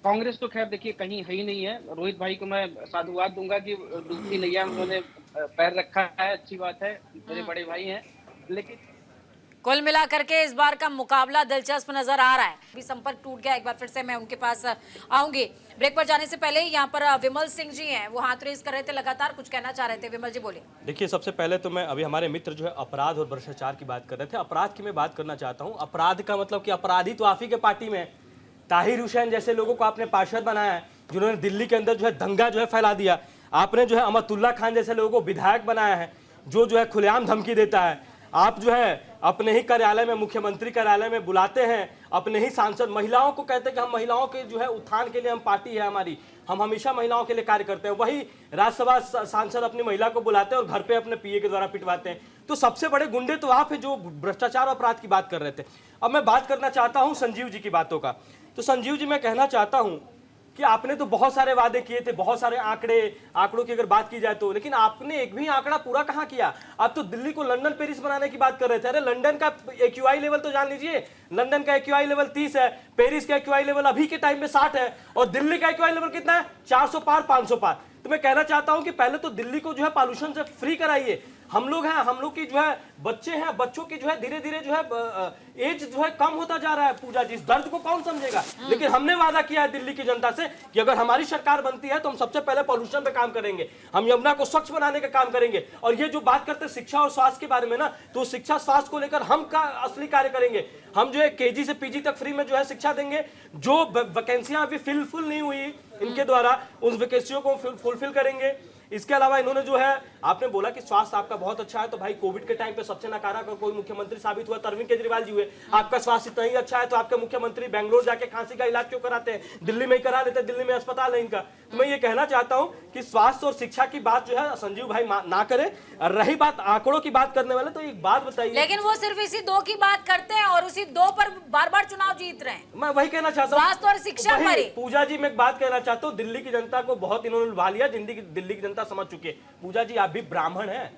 कांग्रेस तो खैर देखिए कहीं है ही नहीं है। रोहित भाई को मैं साधुवाद दूंगा कि डूबती नैया में उन्होंने पैर रखा है, अच्छी बात है, मेरे बड़े भाई हैं। लेकिन
कुल मिलाकर के इस बार का मुकाबला दिलचस्प नजर आ रहा है। अभी संपर्क टूट गया, एक बार फिर से मैं उनके पास आऊंगी। ब्रेक पर जाने से पहले यहाँ पर विमल सिंह जी हैं, वो हाथ रेस कर रहे थे, लगातार कुछ कहना चाह रहे थे। विमल जी बोलिए।
देखिए, सबसे पहले तो मैं अभी हमारे मित्र जो है अपराध और भ्रष्टाचार की बात कर रहे थे, अपराध की मैं बात करना चाहता हूँ। अपराध का मतलब कि अपराधी तो आप ही के पार्टी में ताहिर हुसैन जैसे लोगों को आपने पार्षद बनाया है, जिन्होंने दिल्ली के अंदर जो है दंगा जो है फैला दिया। आपने जो है अमतुल्ला खान जैसे लोगों को विधायक बनाया है, जो है खुलेआम धमकी देता है। आप जो है अपने ही कार्यालय में, मुख्यमंत्री कार्यालय में बुलाते हैं अपने ही सांसद, महिलाओं को कहते हैं कि हम महिलाओं के जो है उत्थान के लिए हम पार्टी है हमारी, हम हमेशा महिलाओं के लिए कार्य करते हैं। वही राज्यसभा सांसद अपनी महिला को बुलाते हैं और घर पे अपने पीए के द्वारा पिटवाते हैं। तो सबसे बड़े गुंडे तो आप है जो भ्रष्टाचार और अपराध की बात कर रहे थे। अब मैं बात करना चाहता हूं संजीव जी की बातों का। तो संजीव जी, मैं कहना चाहता हूं कि आपने तो बहुत सारे वादे किए थे, बहुत सारे आंकड़ों की अगर बात की जाए तो, लेकिन आपने एक भी आंकड़ा पूरा कहां किया। आप तो दिल्ली को लंदन पेरिस बनाने की बात कर रहे थे। अरे लंदन का एक्यूआई लेवल तो जान लीजिए, लंदन का एक्यूआई लेवल 30 है, पेरिस का एक्यूआई लेवल अभी के टाइम में 60 है, और दिल्ली का एक्यूआई लेवल कितना है? 400 पार, 500 पार। तो मैं कहना चाहता हूं कि पहले तो दिल्ली को जो है पॉल्यूशन से फ्री कराइए। हम लोग हैं, हम लोग की जो है बच्चे हैं, बच्चों की जो है धीरे धीरे जो है एज जो है कम होता जा रहा है। पूजा जी, इस दर्द को कौन समझेगा? लेकिन हमने वादा किया है दिल्ली की जनता से कि अगर हमारी सरकार बनती है तो हम सबसे पहले पॉल्यूशन पे काम करेंगे, हम यमुना को स्वच्छ बनाने का काम करेंगे। और ये जो बात करते हैं शिक्षा और स्वास्थ्य के बारे में ना, तो शिक्षा स्वास्थ्य को लेकर हम का असली कार्य करेंगे। हम जो है केजी से पीजी तक फ्री में जो है शिक्षा देंगे। जो वैकेंसियां अभी फिल नहीं हुई इनके द्वारा, उन वैकेंसियों को फुलफिल करेंगे। इसके अलावा इन्होंने जो है, आपने बोला कि स्वास्थ्य आपका बहुत अच्छा है, तो भाई कोविड के टाइम पे सबसे नकारा का कोई मुख्यमंत्री साबित हुआ तो अरविंद केजरीवाल जी हुए। आपका स्वास्थ्य इतना ही अच्छा है तो आपके मुख्यमंत्री बेंगलोर जाके खांसी का इलाज क्यों कराते हैं? दिल्ली में ही करा लेते, दिल्ली में अस्पताल है इनका। तो मैं ये कहना चाहता हूं कि स्वास्थ्य और शिक्षा की बात जो है संजीव भाई ना करे। रही बात आंकड़ों की बात करने वाले, तो एक बात बताइए।
लेकिन वो सिर्फ इसी दो की बात करते हैं और उसी दो पर बार बार चुनाव जीत रहे हैं।
मैं वही कहना चाहता हूँ,
स्वास्थ्य और शिक्षा पर।
पूजा जी, मैं एक बात कहना चाहता हूँ, दिल्ली की जनता को बहुत इन्होंने लुभा लिया, दिल्ली की जनता समझ चुकी है। पूजा जी, आप भी ब्राह्मण हैं,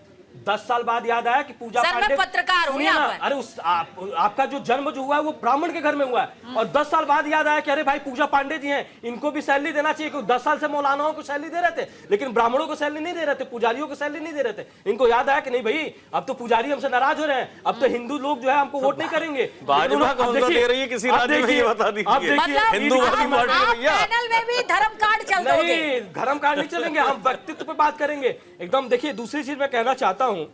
10 साल बाद याद आया कि पूजा पांडे,
मैं पत्रकार हूं यहाँ पर।
अरे आपका जो जन्म जो हुआ है वो ब्राह्मण के घर में हुआ है, और 10 साल बाद याद आया कि अरे भाई पूजा पांडे जी हैं, इनको भी सैलरी देना चाहिए। क्योंकि 10 साल से मौलानाओं को सैलरी दे रहे थे, लेकिन ब्राह्मणों को सैलरी नहीं दे रहे थे, पुजारियों को सैलरी नहीं दे रहे थे। इनको याद आया कि नहीं भाई, अब तो पुजारी हमसे नाराज हो रहे हैं, अब तो हिंदू लोग जो है हमको वोट नहीं करेंगे।
भाजपा कौन सा दे रही है किसी राज्य में, ये बता दीजिए। हिंदूवादी पार्टी भैया,
पैनल में भी धर्म कार्ड चल
नहीं, धर्म कार्ड नहीं चलेंगे, हम व्यक्तित्व पे बात करेंगे एकदम। देखिए, दूसरी चीज मैं कहना चाहता हूं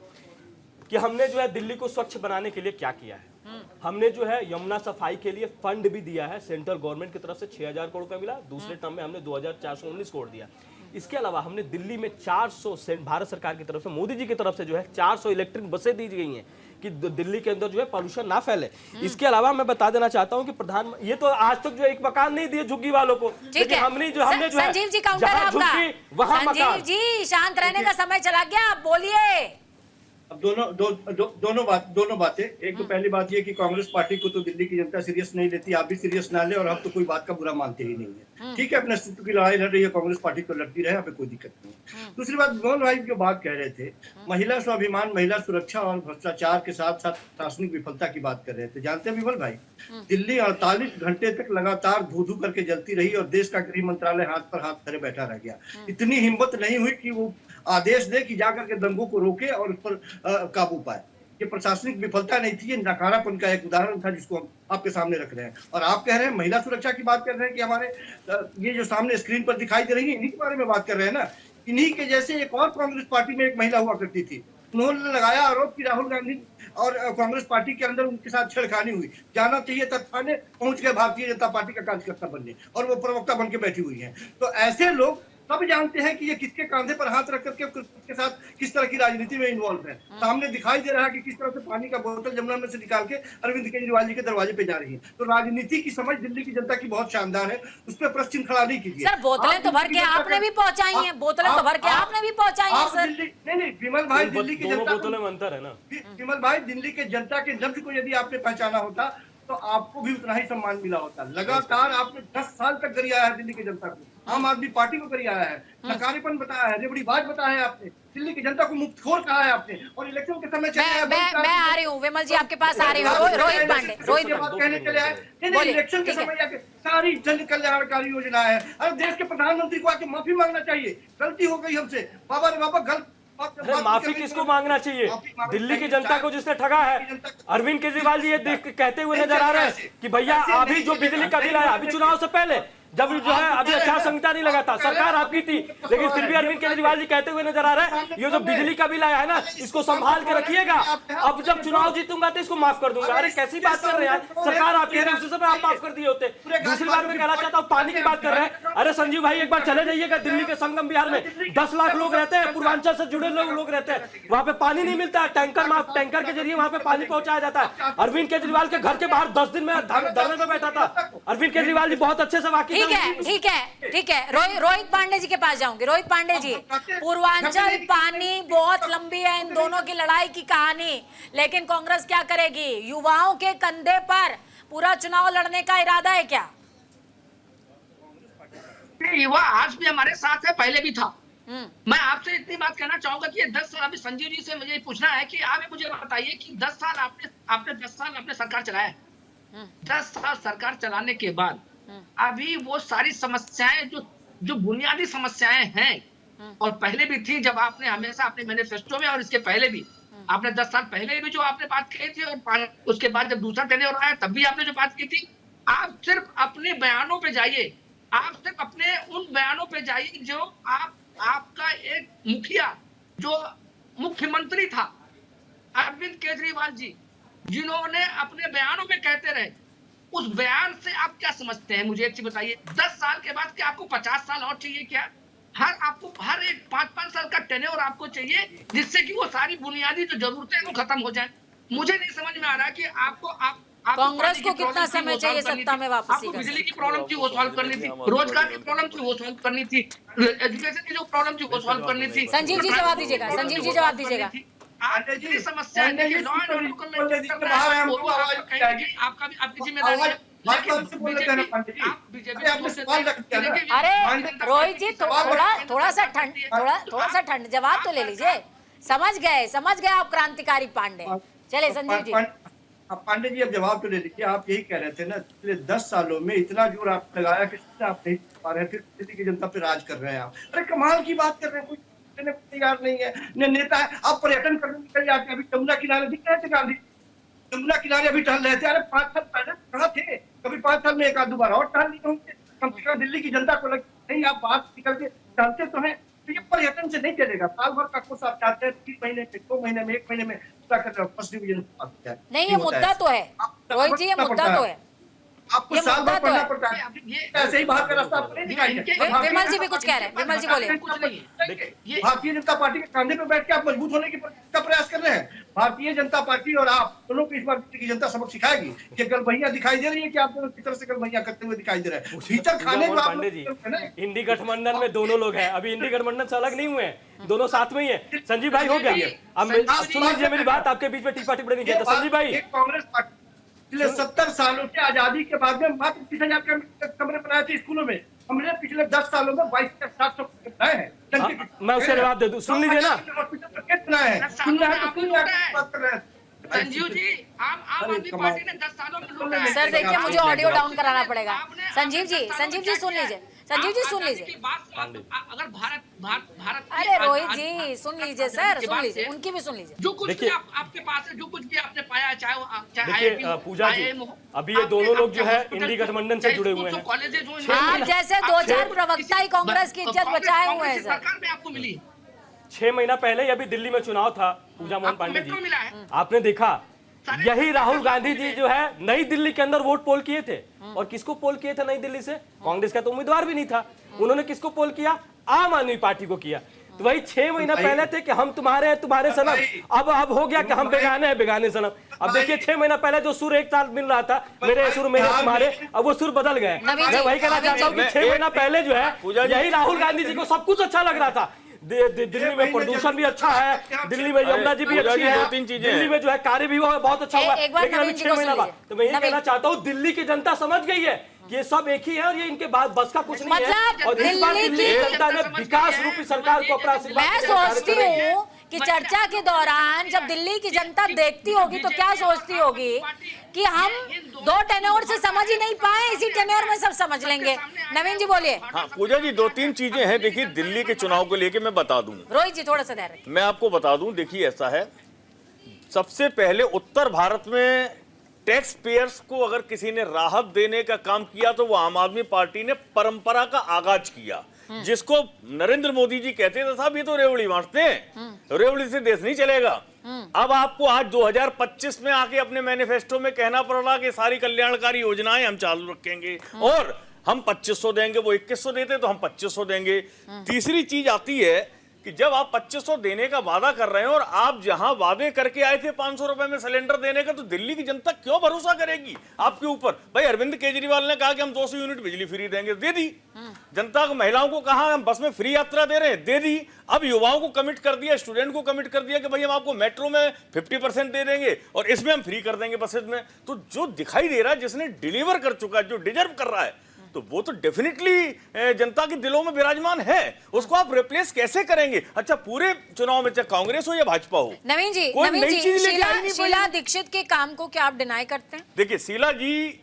कि हमने जो है दिल्ली को स्वच्छ बनाने के लिए क्या किया है। हमने जो है यमुना सफाई के लिए फंड भी दिया है, सेंट्रल गवर्नमेंट की तरफ से 6000 करोड़ रुपया मिला, दूसरे टर्म में हमने 2419 करोड़ दिया। इसके अलावा हमने दिल्ली में 400 भारत सरकार की तरफ से, मोदी जी की तरफ से जो है 400 इलेक्ट्रिक बसें दी गई हैं कि दिल्ली के अंदर जो है पॉल्यूशन ना फैले। इसके अलावा मैं बता देना चाहता हूं कि ये तो आज तक जो एक मकान नहीं दिए झुग्गी वालों को, लेकिन हमने जो है
संजीव जी काउंटर है आपका। संजीव जी, शांत रहने का समय चला गया, आप बोलिए।
अब दोनों बातें। एक तो पहली बात ये कि कांग्रेस पार्टी को तो दिल्ली की जनता सीरियस नहीं लेती, आप भी सीरियस ना ले, और हम तो कोई बात का बुरा मानते ही नहीं है। ठीक है, अपने अस्तित्व की लड़ाई लड़ रही है कांग्रेस पार्टी, तो लड़ती रहे, यहाँ पे कोई दिक्कत नहीं है। दूसरी बात, मोहन भाई जो बात कह रहे थे, महिला स्वाभिमान, महिला सुरक्षा और भ्रष्टाचार के साथ साथ प्रशासनिक विफलता की बात कर रहे थे। जानते हैं विमल भाई, दिल्ली 48 घंटे तक लगातार धू धू करके जलती रही और देश का गृह मंत्रालय हाथ पर हाथ धरे बैठा रह गया। इतनी हिम्मत नहीं हुई कि वो आदेश दे कि जाकर के दंगों को रोके और उस पर काबू पाए। ये प्रशासनिक विफलता नहीं थी, ये नकारापन का एक उदाहरण था जिसको हम आपके सामने रख रहे हैं। और आप कह रहे हैं महिला सुरक्षा की बात कर रहे हैं कि हमारे ये जो सामने स्क्रीन पर दिखाई दे रही है, इन्हीं के बारे में बात कर रहे हैं ना। इन्हीं के जैसे एक और कांग्रेस पार्टी में एक महिला हुआ करती थी, उन्होंने लगाया आरोप कि राहुल गांधी और कांग्रेस पार्टी के अंदर उनके साथ छेड़खानी हुई। जाना चाहिए था थाने, पहुंच गए भारतीय जनता पार्टी का कार्यकर्ता बनने, और वो प्रवक्ता बन के बैठी हुई है। तो ऐसे लोग सब जानते हैं कि ये किसके कंधे पर हाथ रख करके उसके साथ किस तरह की राजनीति में इन्वॉल्व है। सामने दिखाई दे रहा है कि किस तरह से पानी का बोतल जमुना में से निकाल के अरविंद केजरीवाल जी के दरवाजे पे जा रही है। तो राजनीति की समझ दिल्ली की जनता की बहुत शानदार है, उस पर प्रश्न चिन्ह खड़ा नहीं कीजिए।
सर, बोतलें तो भर के आपने भी पहुंचाई हैं, बोतलें तो भर के आपने भी पहुंचाई हैं सर।
नहीं विमल भाई, दिल्ली की जनता
बोतलें में अंतर है ना।
विमल भाई, दिल्ली के जनता के नब्ज को यदि आपने पहचाना होता तो आपको भी उतना ही सम्मान मिला होता। लगातार आपने 10 साल तक गरियाया है दिल्ली की जनता को, आम आदमी पार्टी को गरियाया है, नकारेपन बताया है, रेबड़ी बात बताया है आपने, दिल्ली की जनता को मुफ्तखोर कहा है आपने, और इलेक्शन के समय चले आए।
मैं आ रही हूँ विमल जी, आपके पास आ रही हूँ। रोहित पांडे, रोहित
कहने चले आए नहीं, इलेक्शन के समय आके सारी जन कल्याणकारी योजना है। अरे देश के प्रधानमंत्री को आके माफी मांगना चाहिए, गलती हो गई हमसे, बाबा रे बाबा गलत।
अरे माफी किसको मांगना चाहिए? दिल्ली की जनता को जिसने ठगा है। अरविंद केजरीवाल जी ये कहते हुए नजर आ रहे हैं कि भैया अभी जो बिजली का बिल आया, अभी चुनाव से पहले जब जो है अभी आचार संहिता नहीं लगा था, सरकार आपकी थी, लेकिन फिर भी अरविंद केजरीवाल जी कहते हुए नजर आ रहे हैं ये जो बिजली का बिल आया है ना, इसको संभाल के रखिएगा, अब जब चुनाव जीतूंगा तो इसको माफ कर दूंगा। अरे कैसी बात कर रहे हैं यार, सरकार आपकी थी, उसी समय आप माफ कर दिए होते। दूसरी बात मैं कहना चाहता हूँ, पानी की बात कर रहे हैं। अरे संजीव भाई एक बार चले जाइएगा दिल्ली के संगम बिहार में, 10 लाख लोग रहते हैं, पूर्वांचल से जुड़े लोग रहते हैं, वहां पे पानी नहीं मिलता है, टैंकर के जरिए वहां पे पानी पहुंचाया जाता है। अरविंद केजरीवाल के घर के बाहर 10 दिन में धरने पे बैठा था। अरविंद केजरीवाल जी बहुत अच्छे से वाकिफ
ठीक है। रोहित पांडे जी के पास जाऊंगी। रोहित पांडे जी, पूर्वांचल पानी बहुत लंबी है इन दोनों की लड़ाई की कहानी, लेकिन कांग्रेस क्या करेगी? युवाओं के कंधे पर पूरा चुनाव लड़ने का इरादा है क्या?
युवा आज भी हमारे साथ है, पहले भी था। मैं आपसे इतनी बात कहना चाहूंगा कि 10 साल अभी संजीव जी से मुझे पूछना है कि आप मुझे बताइए कि 10 साल आपने 10 साल आपने सरकार चलाया, 10 साल सरकार चलाने के बाद अभी वो सारी समस्याएं जो बुनियादी समस्याएं हैं और पहले भी थी, जब आपने हमेशा अपने मैनिफेस्टो में और इसके पहले भी आपने 10 साल पहले भी जो आपने बात कही थी और उसके बाद जब दूसरा टेन्योर आया तब भी आपने जो बात की थी, आप सिर्फ अपने बयानों पे जाइए, आप सिर्फ अपने उन बयानों पे जाइए जो आपका एक मुखिया जो मुख्यमंत्री था अरविंद केजरीवाल जी, जिन्होंने अपने बयानों में कहते रहे, उस बयान से आप क्या समझते हैं? मुझे एक चीज बताइए, 10 साल के बाद क्या आपको 50 साल और चाहिए क्या? आपको हर एक 5-5 साल का टेन्योर आपको चाहिए, जिससे कि वो सारी बुनियादी जो जरूरतें हैं वो खत्म हो जाए। मुझे नहीं समझ में आ रहा कि आपको
कांग्रेस को कितना समय चाहिए सत्ता में वापसी?
आपको बिजली की प्रॉब्लम थी वो सॉल्व करनी थी, रोजगार की प्रॉब्लम थी वो सॉल्व करनी थी, एजुकेशन की जो प्रॉब्लम थी वो सॉल्व करनी थी।
संजीव जी जवाब दीजिएगा, संजीव जी जवाब दीजिएगा।
आपकी समस्या है, आपकी जिम्मेदारी है।
अरे रोहित जी थोड़ा सा ठंड जवाब तो ले लीजिए। समझ गए आप क्रांतिकारी पांडे। चले संजीव जी।
पांडे जी अब जवाब तो ले लीजिए। आप यही कह रहे थे ना, पिछले 10 सालों में इतना जोर आप लगाया कि आप नहीं पा रहे, फिर दिल्ली की जनता पे राज कर रहे हैं आप। अरे कमाल की बात कर रहे हैं, कोई तैयार नहीं है, नेता है। आप पर्यटन करने निकल जाते हैं, अभी यमुना किनारे दिख रहे थे गांधी, यमुना किनारे अभी टहल रहे थे। अरे 5 साल पहले कहाँ थे? कभी 5 साल में एक आध दोबारा और टहल नहीं होंगे। कम से कम दिल्ली की जनता को लग नहीं, आप बात निकल के टहलते तो हैं। तो ये पर्यटन से नहीं चलेगा। साल भर का कोर्स आप चाहते हैं 3 महीने में, 2 महीने में, 1 महीने में फर्स्ट डिवीजन
नहीं, ये मुद्दा तो है रोहित जी, ये मुद्दा तो है।
आपको साल भर पढ़ना पड़ता है, ऐसे ही बाहर का रास्ता आप नहीं दिखाएंगे।
विमल जी भी कुछ कह रहे हैं, विमल जी बोले।
भारतीय जनता पार्टी के कंधे पे बैठ के आप मजबूत होने का प्रयास कर रहे हैं। भारतीय जनता पार्टी और आप दोनों को इस बार की जनता सबक सिखाएगी कि गलबहियां दिखाई दे रही है कि आप दोनों किस तरह से गलबहियां करते हुए दिखाई दे रहे हैं। भीतर खाने को
पांडे जी, इंडी गठबंधन में दोनों लोग हैं, अभी इंडी गठबंधन से अलग नहीं हुए हैं, दोनों साथ में ही है। संजीव भाई हो गया, अब सुन लीजिए मेरी बात, आपके बीच में टिप्पणी टिप्पणी नहीं किया। संजीव भाई,
कांग्रेस पार्टी पिछले 70 सालों से आजादी के बाद में मात्र 30,000 कमरे बनाए थे स्कूलों में। हमने पिछले 10 सालों में 22,700 बनाए हैं।
मैं उससे जवाब दे दूं, सुन लीजिए ना।
संजीव जी, आम आदमी पार्टी ने 10 सालों में लूटा है।
सर देखिए, मुझे ऑडियो डाउन कराना पड़ेगा। संजीव जी सुन लीजिए, संजीव जी सुन लीजिए।
अगर भारत
अरे रोहित जी सुन लीजिए, सर सुन लीजिए, उनकी भी सुन लीजिए।
जो कुछ भी आपके पास है, जो कुछ भी आपने पाया, चाहे
देखिए पूजा जी, अभी ये दोनों लोग जो है इंडी गठबंधन से जुड़े हुए हैं।
आप जैसे 2-4 प्रवक्ता ही कांग्रेस की इज्जत बचाए हुए हैं सर।
सरकार में आपको मिली
6 महीना पहले अभी दिल्ली में चुनाव था पूजा मोहन पांडे जी, आपने देखा यही राहुल गांधी जी जो है नई दिल्ली के अंदर वोट पोल किए थे। और किसको पोल किए थे नई दिल्ली से? कांग्रेस का तो उम्मीदवार भी नहीं था। उन्होंने किसको पोल किया? आम आदमी पार्टी को किया। तो वही 6 महीना पहले थे कि हम तुम्हारे सनम, अब हो गया कि हम बेगाने सनम। अब देखिए 6 महीना पहले जो सुर एक साथ मिल रहा था, मेरे सुर मेरे तुम्हारे, अब वो सुर बदल गए। मैं वही कहना चाहता हूँ कि 6 महीना पहले जो है यही राहुल गांधी जी को सब कुछ अच्छा लग रहा था। दिल्ली में प्रदूषण भी अच्छा है, दिल्ली में यमुना जी भी
पूजा
अच्छी
जी,
है,
2-3 चीजें
दिल्ली
हैं।
में जो है कार्य भी बहुत अच्छा हुआ है।
एक बार
लेकिन अभी
नवीन जी
6
को
महीना
सुन
बाद
लीजिए।
तो मैं ये
नवीन।
कहना चाहता हूँ दिल्ली की जनता समझ गई है कि ये सब एक ही है और ये इनके बाद बस का कुछ नहीं है।
मतलब
और इस बार
दिल्ली
दिल्ली
की
की जनता ने विकास रूपी सरकार को अपना आशीर्वाद
मैं
देकर कार्य
सोचती
करेगी।
हूँ कि चर्चा के दौरान जब दिल्ली की जनता देखती होगी तो क्या सोचती होगी कि हम 2 टेन्योर से समझ ही नहीं पाए, इसी टेन्योर में सब समझ लेंगे। नवीन जी बोलिए।
हाँ पूजा जी, 2-3 चीजें हैं। देखिए, दिल्ली के चुनाव को लेके मैं बता दूं,
रोहित जी थोड़ा सा धैर्य रखिए।
मैं आपको बता दूं, देखिए ऐसा है, सबसे पहले उत्तर भारत में टैक्स पेयर्स को अगर किसी ने राहत देने का काम किया तो वो आम आदमी पार्टी ने परंपरा का आगाज किया, जिसको नरेंद्र मोदी जी कहते थे साहब ये तो रेवड़ी बांटते हैं, रेवड़ी से देश नहीं चलेगा। अब आपको आज 2025 में आके अपने मैनिफेस्टो में कहना पड़ रहा कि सारी कल्याणकारी योजनाएं हम चालू रखेंगे और हम 2500 देंगे, वो 2100 देते तो हम 2500 देंगे। तीसरी चीज आती है कि जब आप 2500 देने का वादा कर रहे हैं और आप जहां वादे करके आए थे 500 रुपए में सिलेंडर देने का, तो दिल्ली की जनता क्यों भरोसा करेगी आपके ऊपर? भाई अरविंद केजरीवाल ने कहा कि हम 200 यूनिट बिजली फ्री देंगे, दे दी। जनता को, महिलाओं को कहा हम बस में फ्री यात्रा दे रहे हैं, दे दी। अब युवाओं को कमिट कर दिया, स्टूडेंट को कमिट कर दिया कि भाई हम आपको मेट्रो में 50% दे देंगे और इसमें हम फ्री कर देंगे बसेज में। तो जो दिखाई दे रहा है, जिसने डिलीवर कर चुका है, जो डिजर्व कर रहा है, तो वो तो डेफिनेटली जनता के दिलों में विराजमान है। उसको आप रिप्लेस कैसे करेंगे? अच्छा, पूरे चुनाव में चाहे कांग्रेस हो या भाजपा हो,
नवीन जी,
कोई नई चीज लेके आई नहीं
शीला दीक्षित के काम को क्या आप डिनाई करते हैं?
देखिए, शीला जी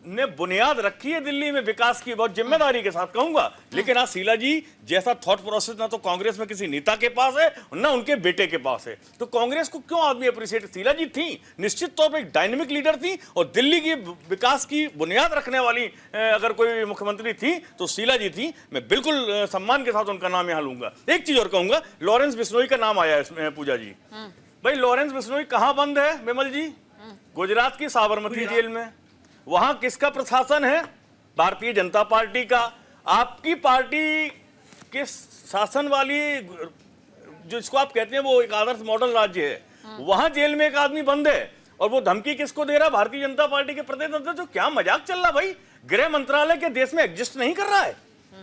ने बुनियाद रखी है दिल्ली में विकास की, बहुत जिम्मेदारी के साथ कहूंगा। लेकिन आज शीला जी जैसा थॉट प्रोसेस ना तो कांग्रेस में किसी नेता के पास है ना उनके बेटे के पास है, तो कांग्रेस को क्यों आदमी अप्रिशिएट? शीला जी थी निश्चित तौर पर एक डायनेमिक लीडर थी और दिल्ली की विकास की बुनियाद रखने वाली अगर कोई मुख्यमंत्री थी तो शीला जी थी। मैं बिल्कुल सम्मान के साथ उनका नाम यहाँ लूंगा। एक चीज और कहूंगा, लॉरेंस बिश्नोई का नाम आया इसमें पूजा जी। भाई लॉरेंस बिश्नोई कहाँ बंद है विमल जी? गुजरात की साबरमती जेल में। वहां किसका प्रशासन है? भारतीय जनता पार्टी का। आपकी पार्टी के शासन वाली, जिसको आप कहते हैं वो एक आदर्श मॉडल राज्य है, वहां जेल में एक आदमी बंद है और वो धमकी किसको दे रहा? भारतीय जनता पार्टी के प्रदेश अध्यक्ष। तो क्या मजाक चल रहा भाई? गृह मंत्रालय के देश में एग्जिस्ट नहीं कर रहा है,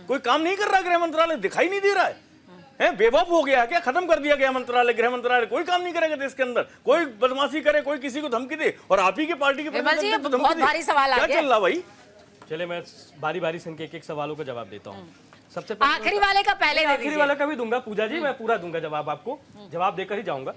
कोई काम नहीं कर रहा, गृह मंत्रालय दिखाई नहीं दे रहा है, बेवकूफ हो गया क्या? खत्म कर दिया गया मंत्रालय, गृह मंत्रालय कोई काम नहीं करेगा देश के अंदर, कोई बदमाशी करे, कोई किसी को धमकी दे, और आप ही की पार्टी के
बहुत भारी सवाल आ गया।
क्या चल रहा भाई?
चले मैं बारी बारी से इनके एक सवालों का जवाब देता हूँ। सबसे पहले
आखिरी वाले का पहले दे
आखिरी
दीजिए।
वाले का भी दूंगा पूजा जी, मैं पूरा दूंगा जवाब, आपको जवाब देकर ही जाऊंगा।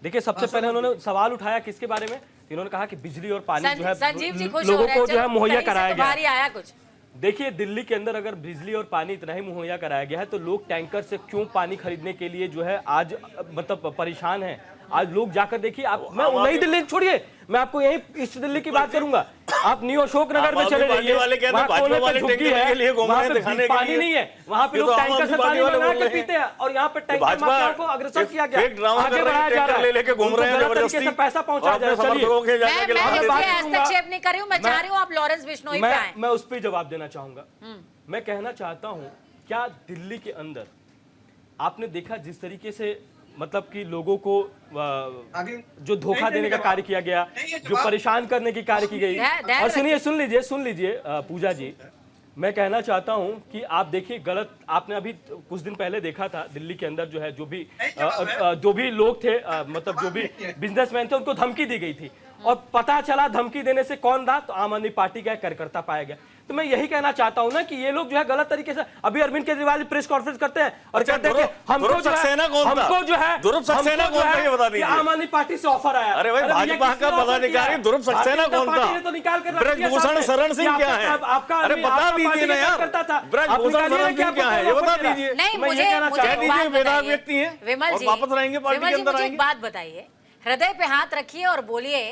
देखिए, सबसे पहले उन्होंने सवाल उठाया किसके बारे में? इन्होंने कहा कि बिजली और पानी जो है
संजीव जी खुश हो
लोगों
रहे हैं,
को जो है
चलो,
मुहैया
कहीं से
कराया
तो
गया।
भारी आया कुछ।
देखिए, दिल्ली के अंदर अगर बिजली और पानी इतना ही मुहैया कराया गया है तो लोग टैंकर से क्यों पानी खरीदने के लिए जो है आज मतलब परेशान हैं। आज लोग जाकर देखिए, आप मैं नई दिल्ली छोड़िए, मैं आपको यही ईस्ट दिल्ली की बात करूंगा। आप न्यू अशोक नगर में चले जाइए, वहाँ कोने पे झुग्गी है, वहाँ पे पानी नहीं है, वहाँ पे लोग टैंकर से पानी मंगा के पीते हैं और यहाँ पे टैंकर माफिया को अग्रसर किया गया, आगे बढ़ाया जा रहा है,
लेके घूम रहे हैं
गलत तरीके से पैसा पहुंचाया जा रहा है।
मैं हस्तक्षेप नहीं कर रही हूँ, मैं चाह रही हूँ आप लॉरेंस बिश्नोई पे आएं।
मैं उस पर जवाब देना चाहूंगा। मैं कहना चाहता हूं, क्या दिल्ली के अंदर आपने देखा जिस तरीके से मतलब कि लोगों को जो धोखा देने का कार्य किया गया, जो परेशान करने की कार्य की गई, और सुन लीजिए पूजा जी, मैं कहना चाहता हूं कि आप देखिए गलत, आपने अभी कुछ दिन पहले देखा था दिल्ली के अंदर जो है जो भी लोग थे मतलब जो भी बिजनेसमैन थे उनको धमकी दी गई थी और पता चला धमकी देने से कौन था? तो आम आदमी पार्टी का कार्यकर्ता पाया गया। तो मैं यही कहना चाहता हूं ना कि ये लोग जो है गलत तरीके से, अभी अरविंद केजरीवाल प्रेस कॉन्फ्रेंस करते हैं और कहते हैं कि हमको जो है आम आदमी पार्टी से ऑफर आया।
अरे भाई, भाजपा का पदाधिकारी ध्रुव सक्सेना कौन था?
तो निकाल कर
ब्रजभूषण शरण सिंह क्या है? अरे बता दीजिए ना यार, ब्रजभूषण शरण सिंह क्या है ये बता दीजिए।
नहीं,
मुझे कह दीजिए बेदाग व्यक्ति है
विमल जी,
वापस रहेंगे पार्टी के अंदर।
एक बात बताइए, हृदय पे हाथ रखिए और बोलिए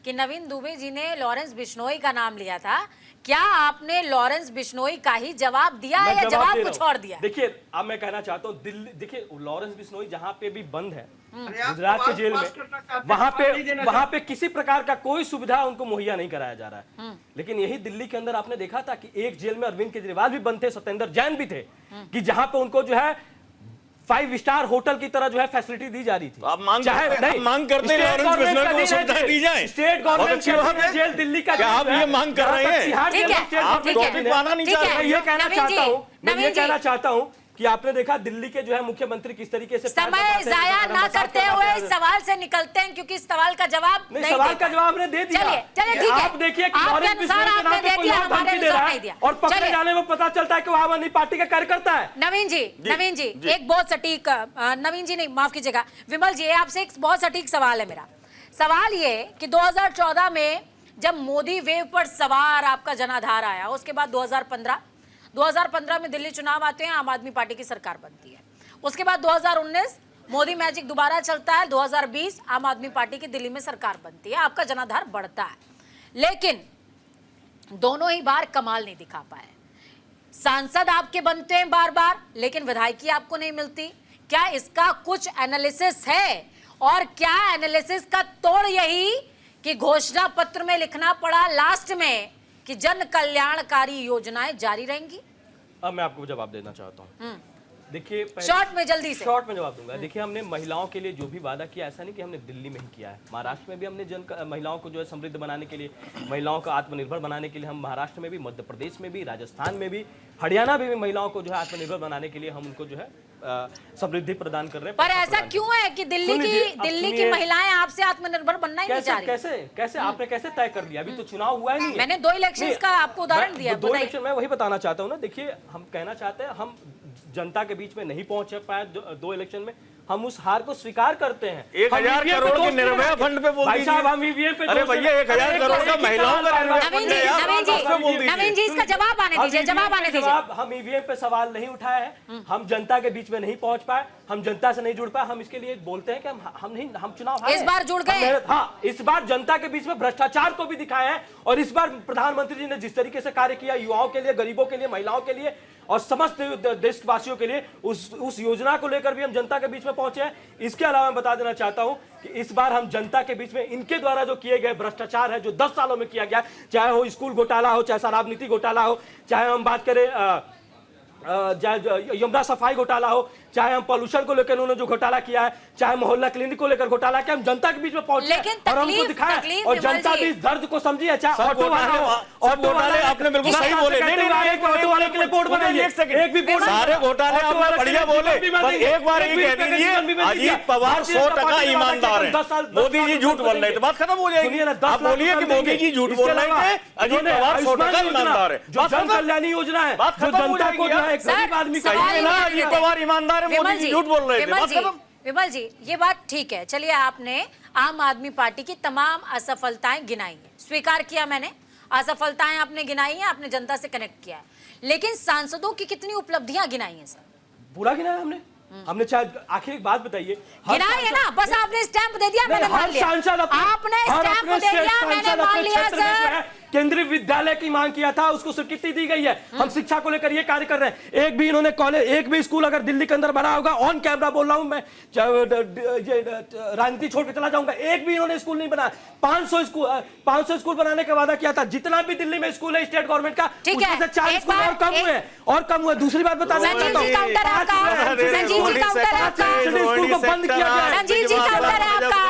कि नवीन दुबे जी ने लॉरेंस बिश्नोई का नाम लिया था, क्या आपने लॉरेंस बिश्नोई का ही जवाब दिया है या जवाब कुछ और दिया?
देखिए, अब मैं कहना चाहता हूँ दिल्ली, देखिए लॉरेंस बिश्नोई जहाँ पे भी बंद है गुजरात के जेल में, वहां पे किसी प्रकार का कोई सुविधा उनको मुहैया नहीं कराया जा रहा है। लेकिन यही दिल्ली के अंदर आपने देखा था कि एक जेल में अरविंद केजरीवाल भी बंद थे, सत्येंद्र जैन भी थे, कि जहां पे उनको जो है 5 स्टार होटल की तरह जो है फैसिलिटी दी जा रही थी।
आप मांग करते हैं लॉरेंस बिश्नोई को सुविधा दी जाए।
स्टेट गवर्नमेंट जेल दिल्ली का,
क्या आप ये मांग कर रहे हैं?
आप टॉपिक पाना नहीं चाह रहे। ये कहना चाहता हूँ कि आपने देखा दिल्ली के जो है मुख्यमंत्री किस तरीके से
समय जाया ना करते हुए इस सवाल से निकलते हैं, क्योंकि इस सवाल का जवाब नहीं
सवाल
दे
का
पाए।
जवाब ने दे दिया।
चलिए ठीक है,
आप देखिए कि
आपके
नॉलेज
अनुसार
बिजनेस के
आपने
नाम पे
दे
कोई
दिया,
और
हमारे
धमकी दे
अनुसार
रहा
नहीं
है
दिया।
और पकड़े
चलिए।
जाने में पता चलता है कि वो आम आदमी पार्टी का कार्यकर्ता है।
नवीन जी नवीन जी एक बहुत सटीक, नवीन जी नहीं माफ कीजिएगा, विमल जी आपसे एक बहुत सटीक सवाल है मेरा। सवाल ये कि 2014 में जब मोदी वेव पर सवार आपका जनाधार आया, उसके बाद 2015 में दिल्ली चुनाव आते हैं, आम आदमी पार्टी की सरकार बनती है। उसके बाद 2019 मोदी मैजिक दोबारा चलता है, 2020 आम आदमी पार्टी की दिल्ली में सरकार बनती है, आपका जनाधार बढ़ता है। लेकिन दोनों ही बार कमाल नहीं दिखा पाए। सांसद आपके बनते हैं बार बार, लेकिन विधायकी आपको नहीं मिलती। क्या इसका कुछ एनालिसिस है? और क्या एनालिसिस का तोड़ यही कि घोषणा पत्र में लिखना पड़ा लास्ट में कि जन कल्याणकारी योजनाएं जारी रहेंगी?
अब मैं आपको जवाब देना चाहता हूँ। देखिए
शॉर्ट में जल्दी से
शॉर्ट में जवाब दूंगा। देखिए हमने महिलाओं के लिए जो भी वादा किया, ऐसा नहीं कि हमने दिल्ली में ही किया है, महाराष्ट्र में भी हमने महिलाओं को जो है समृद्ध बनाने के लिए, महिलाओं को आत्मनिर्भर बनाने के लिए हम महाराष्ट्र में भी, मध्य प्रदेश में भी, राजस्थान में भी, हरियाणा में भी महिलाओं को जो है आत्मनिर्भर बनाने के लिए हम उनको जो है समृद्धि प्रदान कर रहे हैं।
पर ऐसा क्यों है कि दिल्ली की महिलाएं आपसे आत्मनिर्भर बनना ही नहीं चाह रही?
कैसे आपने कैसे तय कर लिया? अभी तो चुनाव हुआ ही नहीं है।
मैंने 2 इलेक्शंस का आपको उदाहरण दिया।
दो इलेक्शन मैं वही बताना चाहता हूँ ना। देखिए हम कहना चाहते हैं, हम जनता के बीच में नहीं पहुंच पाए 2 इलेक्शन में, हम उस हार को स्वीकार करते हैं।
1000 करोड़ के निर्भया फंड पे बोल
भाई साहब, हम ईवीएम पे
अरे भैया 1000 करोड़ का महिलाओं का
नवीन जी इसका जवाब आने दीजिए, जवाब आने दीजिए।
हम ईवीएम पे सवाल नहीं उठाए हैं, हम जनता के बीच में नहीं पहुंच पाए, हम जनता से नहीं जुड़ पाए। हम इसके लिए बोलते हैं कि हम चुनाव हारे।
इस बार जुड़ गए।
हाँ, इस बार जनता के बीच में भ्रष्टाचार को भी दिखाया है, और इस बार प्रधानमंत्री जी ने जिस तरीके से कार्य किया युवाओं के लिए, गरीबों के लिए, महिलाओं के लिए और समस्त देशवासियों के लिए, उस योजना को लेकर भी हम जनता के बीच में पहुंचे हैं। इसके अलावा मैं बता देना चाहता हूं कि इस बार हम जनता के बीच में इनके द्वारा जो किए गए भ्रष्टाचार है, जो 10 सालों में किया गया, चाहे वो स्कूल घोटाला हो, चाहे शराब नीति घोटाला हो, चाहे हम बात करें यमुना सफाई घोटाला हो, चाहे हम पॉल्यूशन को लेकर उन्होंने जो घोटाला किया है, चाहे मोहल्ला क्लिनिक को लेकर घोटाला किया, हम जनता के बीच में पहुंचे और हमको दिखाया, और जनता भी इस दर्द को समझी है। चाहे ऑटो वाले
आपने बिल्कुल सही बोले, नहीं
ऑटो वाले के लिए बोर्ड बनाइए, एक भी बोर्ड,
सारे घोटाले आपने बढ़िया बोले, पर एक बार ये कह दीजिए अजीत पवार 100% ईमानदार है, मोदी जी झूठ बोल रहे थे, बात खत्म हो जाएगी। आप बोलिए कि मोदी जी झूठ बोल रहे थे, अजीत पवार 100% ईमानदार है,
जो जन कल्याणी योजना है,
बात खत्म हो जाएगी।
गरीब आदमी
सही ना, अजीत पवार ईमानदार है, मोदी जी झूठ बोल रहे थे।
विमल जी ये बात ठीक है। चलिए, आपने आम आदमी पार्टी की तमाम असफलताएं गिनाई है, स्वीकार किया मैंने, असफलताएं आपने गिनाई है, आपने जनता से कनेक्ट किया है, लेकिन सांसदों की कितनी उपलब्धियां गिनाई हैं सर?
पूरा गिनाया हमने चाहे आखिर एक बात बताइए,
गिनाई है ना, बस आपने स्टैंप दे दिया, मैंने मान लिया। आपने स्टैंप दे दिया, मैंने मान लिया सर।
केंद्रीय विद्यालय की मांग किया था, उसको स्वीकृति दी गई है। हम शिक्षा को लेकर ये कार्य कर रहे हैं। एक भी इन्होंने कॉलेज, एक भी स्कूल अगर दिल्ली के अंदर बना होगा, ऑन कैमरा बोल रहा हूं मैं, राजनीति छोड़ के चला जाऊंगा, एक भी इन्होंने स्कूल नहीं बनाया। 500 स्कूल बनाने का वादा किया था। जितना भी दिल्ली में स्कूल है स्टेट गवर्नमेंट का, उसमें से 4 स्कूल और कम हुए। दूसरी बात बता देता हूं,
स्कूल
को बंद किया गया।
संजीव जी काउंटर है आपका,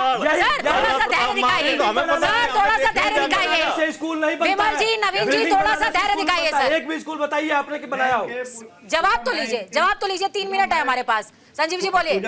थोड़ा सा धैर्य दिखाइए, थोड़ा सा धैर्य दिखाइए।
स्कूल
विमल जी, नवीन जी, थोड़ा सा धैर्य दिखाइए सर।
एक भी स्कूल बताइए आपने कि बनाया हो।
जवाब तो लीजिए, 3 मिनट है हमारे पास। संजीव जी बोलिए।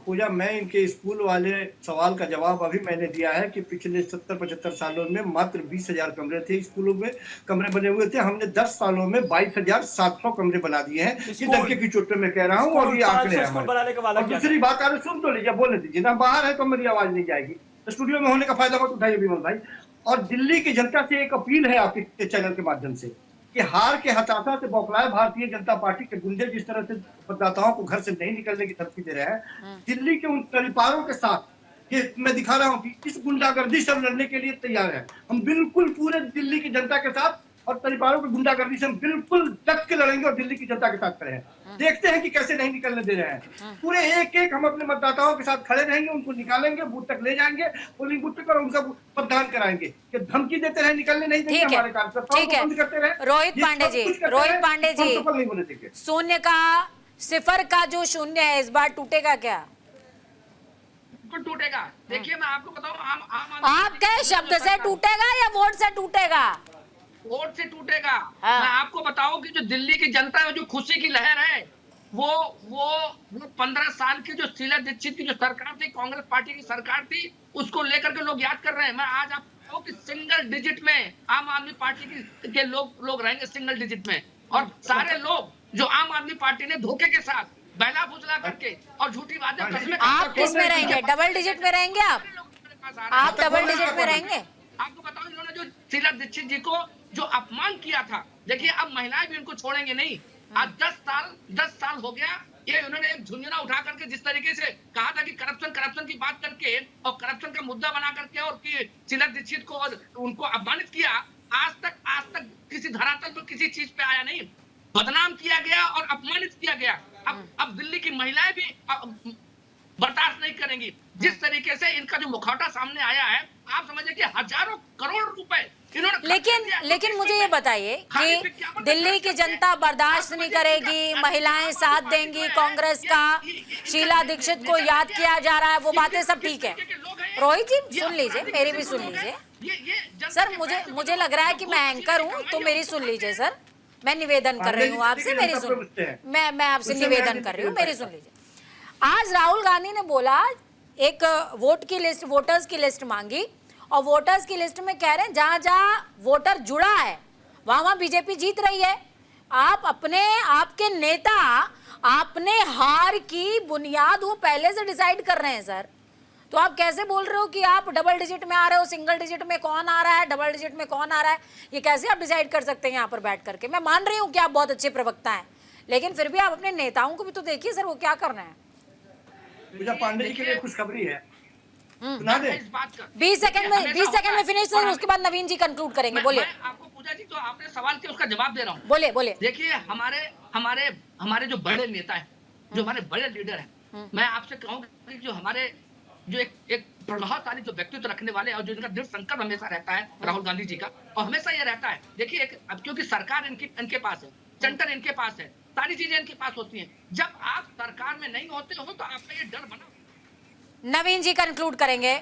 पूजा, मैं इनके स्कूल वाले सवाल का जवाब अभी मैंने दिया है कि पिछले 70-75 सालों में मात्र 20,000 कमरे थे स्कूलों में, कमरे बने हुए थे। हमने 10 सालों में 22,700 कमरे बना दिए हैं। ये डंके की चोट पे मैं कह रहा हूँ, और ये आंकड़े हैं। दूसरी बात आ रही, सुन तो लीजिए, बोलने दीजिए ना, बाहर है तो मेरी आवाज नहीं जाएगी, स्टूडियो में होने का फायदा मत उठाइए विमल भाई। और दिल्ली की जनता से एक अपील है आपके चैनल के माध्यम से कि हार के हताशा से बौखलाए भारतीय जनता पार्टी के गुंडे जिस तरह से मतदाताओं को घर से नहीं निकलने की धमकी दे रहे हैं, दिल्ली के उन तरीपारों के साथ ये मैं दिखा रहा हूं कि इस गुंडागर्दी से लड़ने के लिए तैयार है। हम बिल्कुल पूरे दिल्ली की जनता के साथ और तरीपारों की गुंडागर्दी से हम बिल्कुल डट के लड़ेंगे और दिल्ली की जनता के साथ खड़े हैं। देखते हैं कि कैसे नहीं निकलने दे रहे हैं। पूरे एक हम अपने मतदाताओं के साथ खड़े रहेंगे, उनको निकालेंगे, बूथ तक ले जाएंगे, पोलिंग बूथ तक, और उनका मतदान कराएंगे। कि धमकी देते रहे, निकलने नहीं देंगे, हमारे कार्यकर्ताओं को बंद करते रहे।
रोहित पांडे जी, शून्य का, सिफर का जो शून्य है इस बार टूटेगा क्या?
टूटेगा। देखिए मैं आपको बताऊं,
आपके शब्द से टूटेगा या वोट से टूटेगा?
वोट से टूटेगा। मैं आपको बताऊं कि जो दिल्ली की जनता है, जो खुशी की लहर है, वो 15 साल की जो शीला दीक्षित की जो सरकार थी, कांग्रेस पार्टी की सरकार थी, उसको लेकर के लोग याद कर रहे हैं। मैं आज आपको कि सिंगल डिजिट में आम आदमी पार्टी के लोग रहेंगे, सिंगल डिजिट में। और सारे लोग जो आम आदमी पार्टी ने धोखे के साथ बहला फुसला करके और झूठी बातें करने,
आप किस में रहेंगे? डबल डिजिट में रहेंगे आप डबल डिजिट में रहेंगे?
आपको बताओ, इन्होंने जो शीला दीक्षित जी को जो अपमान किया था, देखिए अब महिलाएं भी उनको छोड़ेंगे नहीं। आज 10 साल हो गया, ये उन्होंने एक झुंझुना उठा करके जिस तरीके से कहा था कि करप्शन की बात करके और करप्शन का मुद्दा बना करके और कि शीला दीक्षित को और उनको अपमानित किया, आज तक किसी धरातल पर किसी चीज पे आया नहीं, बदनाम किया गया और अपमानित किया गया। अब दिल्ली की महिलाएं भी बर्दाश्त नहीं करेंगी। जिस तरीके से इनका जो मुखौटा सामने आया है, आप समझिए कि हजारों करोड़ रुपए इन्होंने,
लेकिन मुझे ये बताइए कि दिल्ली की जनता बर्दाश्त नहीं करेगी, महिलाएं साथ देंगी कांग्रेस का, शीला दीक्षित को याद किया जा रहा है, वो बातें सब ठीक है। रोहित जी सुन लीजिए, मेरी भी सुन लीजिए सर। मुझे लग रहा है कि मैं एंकर हूँ, तो मेरी सुन लीजिए सर। मैं निवेदन कर रही हूँ आपसे, मेरी सुन, मैं आपसे निवेदन कर रही हूँ, मेरी सुन लीजिए। आज राहुल गांधी ने बोला, एक वोटर्स की लिस्ट मांगी, और वोटर्स की लिस्ट में कह रहे हैं जहां जहां वोटर जुड़ा है वहां बीजेपी जीत रही है। आपके नेता आपने हार की बुनियाद वो पहले से डिसाइड कर रहे हैं सर। तो आप कैसे बोल रहे हो कि आप डबल डिजिट में आ रहे हो? सिंगल डिजिट में कौन आ रहा है, डबल डिजिट में कौन आ रहा है, ये कैसे आप डिसाइड कर सकते हैं यहाँ पर बैठ करके? मैं मान रही हूँ कि आप बहुत अच्छे प्रवक्ता हैं, लेकिन फिर भी आप अपने नेताओं को भी तो देखिए सर, वो क्या कर रहे हैं।
पूजा पांडे जी के लिए खुशखबरी है, सुना दे।
20 सेकंड में फिनिश करें, उसके बाद नवीन जी कंक्लूड करेंगे। बोलिए।
आपको पूजा जी, तो आपने सवाल किया, उसका जवाब दे रहा हूँ।
बोलिए।
देखिए, हमारे जो बड़े नेता हैं, जो हमारे बड़े लीडर हैं, मैं आपसे कहूँगा कि जो हमारे जो एक प्रभावशाली जो व्यक्तित्व रखने वाले और जो इनका दृढ़ संकल्प हमेशा रहता है राहुल गांधी जी का, और हमेशा ये रहता है, देखिए अब क्योंकि सरकार इनके पास है, चंटर इनके पास है, सारी चीजें इनके पास होती हैं। जब आप सरकार में नहीं होते हो तो आपका ये डर बना।
नवीन जी कंक्लूड करेंगे।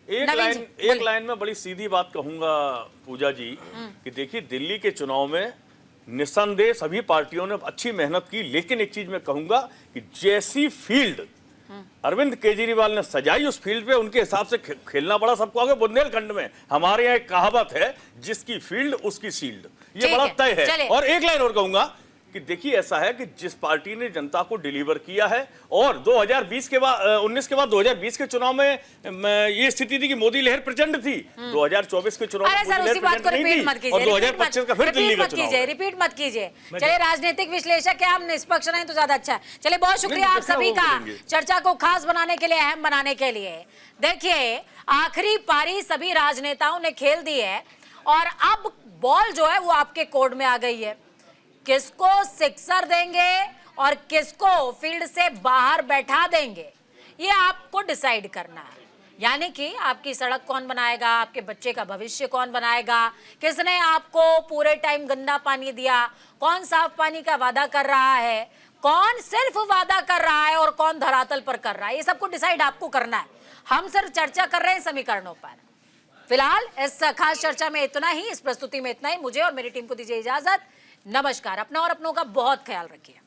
एक लाइन में बड़ी सीधी बात कहूंगा पूजा जी, कि देखिए दिल्ली के चुनाव में निस्संदेह सभी पार्टियों ने अच्छी मेहनत की, लेकिन एक चीज मैं कहूंगा कि जैसी फील्ड अरविंद केजरीवाल ने सजाई, उस फील्ड पे उनके हिसाब से खेलना पड़ा सबको। आगे बुंदेलखंड में हमारे यहाँ एक कहावत है, जिसकी फील्ड उसकी शील्ड, ये बड़ा तय है। और एक लाइन और कहूंगा कि देखिए ऐसा है कि जिस पार्टी ने जनता को डिलीवर किया है, और 2020 के बाद 19 के बाद 2020 के चुनाव में ये स्थिति थी कि मोदी लहर प्रचंड थी, 2024 के चुनाव में
सर उसी बात को रिपीट मत कीजिए,
और 2025 का फिर दिल्ली का चुनाव।
रिपीट मत कीजिए। चलिए, राजनीतिक विश्लेषक है, हम निष्पक्ष रहें तो ज्यादा अच्छा है। चलिए, बहुत शुक्रिया आप सभी का चर्चा को खास बनाने के लिए, अहम बनाने के लिए। देखिए, आखिरी पारी सभी राजनेताओं ने खेल दी है, और अब बॉल जो है वो आपके कोर्ट में आ गई है। किसको सिक्सर देंगे और किसको फील्ड से बाहर बैठा देंगे, ये आपको डिसाइड करना है। यानी कि आपकी सड़क कौन बनाएगा, आपके बच्चे का भविष्य कौन बनाएगा, किसने आपको पूरे टाइम गंदा पानी दिया, कौन साफ पानी का वादा कर रहा है, कौन सिर्फ वादा कर रहा है और कौन धरातल पर कर रहा है, ये सबको डिसाइड आपको करना है। हम सिर्फ चर्चा कर रहे हैं समीकरणों पर। फिलहाल इस खास चर्चा में इतना ही, इस प्रस्तुति में इतना ही। मुझे और मेरी टीम को दीजिए इजाजत। नमस्कार। अपना और अपनों का बहुत ख्याल रखिए।